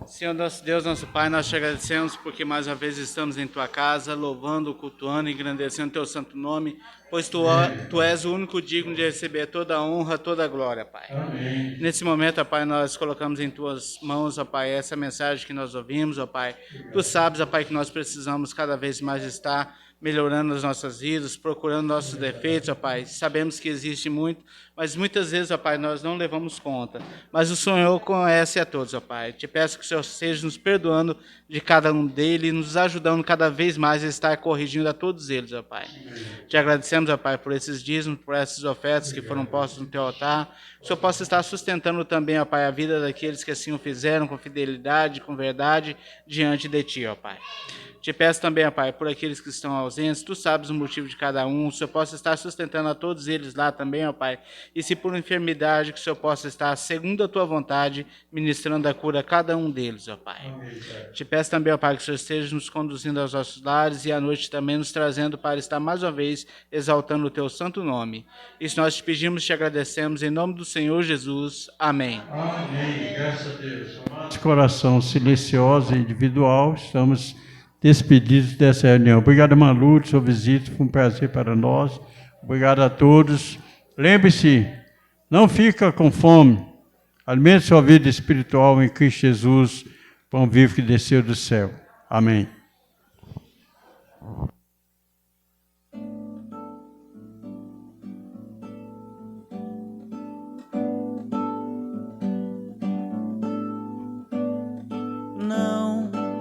Senhor nosso Deus, nosso Pai, nós te agradecemos porque mais uma vez estamos em Tua casa, louvando, cultuando e engrandecendo Teu santo nome, pois Tu és o único digno de receber toda a honra, toda a glória, Pai. Amém. Nesse momento, ó Pai, nós colocamos em Tuas mãos, ó Pai, essa mensagem que nós ouvimos, ó Pai. Tu sabes, ó Pai, que nós precisamos cada vez mais estar melhorando as nossas vidas, procurando nossos defeitos, ó Pai. Sabemos que existe muito, mas muitas vezes, ó Pai, nós não levamos conta. Mas o Senhor conhece a todos, ó Pai. Te peço que o Senhor seja nos perdoando de cada um deles e nos ajudando cada vez mais a estar corrigindo a todos eles, ó Pai. Te agradecemos, ó Pai, por esses dízimos, por essas ofertas que foram postas no Teu altar. O Senhor possa estar sustentando também, ó Pai, a vida daqueles que assim o fizeram, com fidelidade, com verdade, diante de Ti, ó Pai. Te peço também, ó Pai, por aqueles que estão ausentes, Tu sabes o motivo de cada um, o Senhor possa estar sustentando a todos eles lá também, ó Pai, e se por enfermidade, que o Senhor possa estar, segundo a Tua vontade, ministrando a cura a cada um deles, ó Pai. Amém, te peço também, ó Pai, que o Senhor esteja nos conduzindo aos nossos lares e à noite também nos trazendo para estar mais uma vez exaltando o Teu santo nome. Isso nós te pedimos e te agradecemos em nome do Senhor Jesus. Amém. Amém, graças a Deus. Nosso coração silencioso e individual, estamos despedidos dessa reunião. Obrigado, irmã Lourdes, sua visita, foi um prazer para nós. Obrigado a todos. Lembre-se, não fica com fome. Alimente sua vida espiritual em Cristo Jesus, pão vivo que desceu do céu. Amém.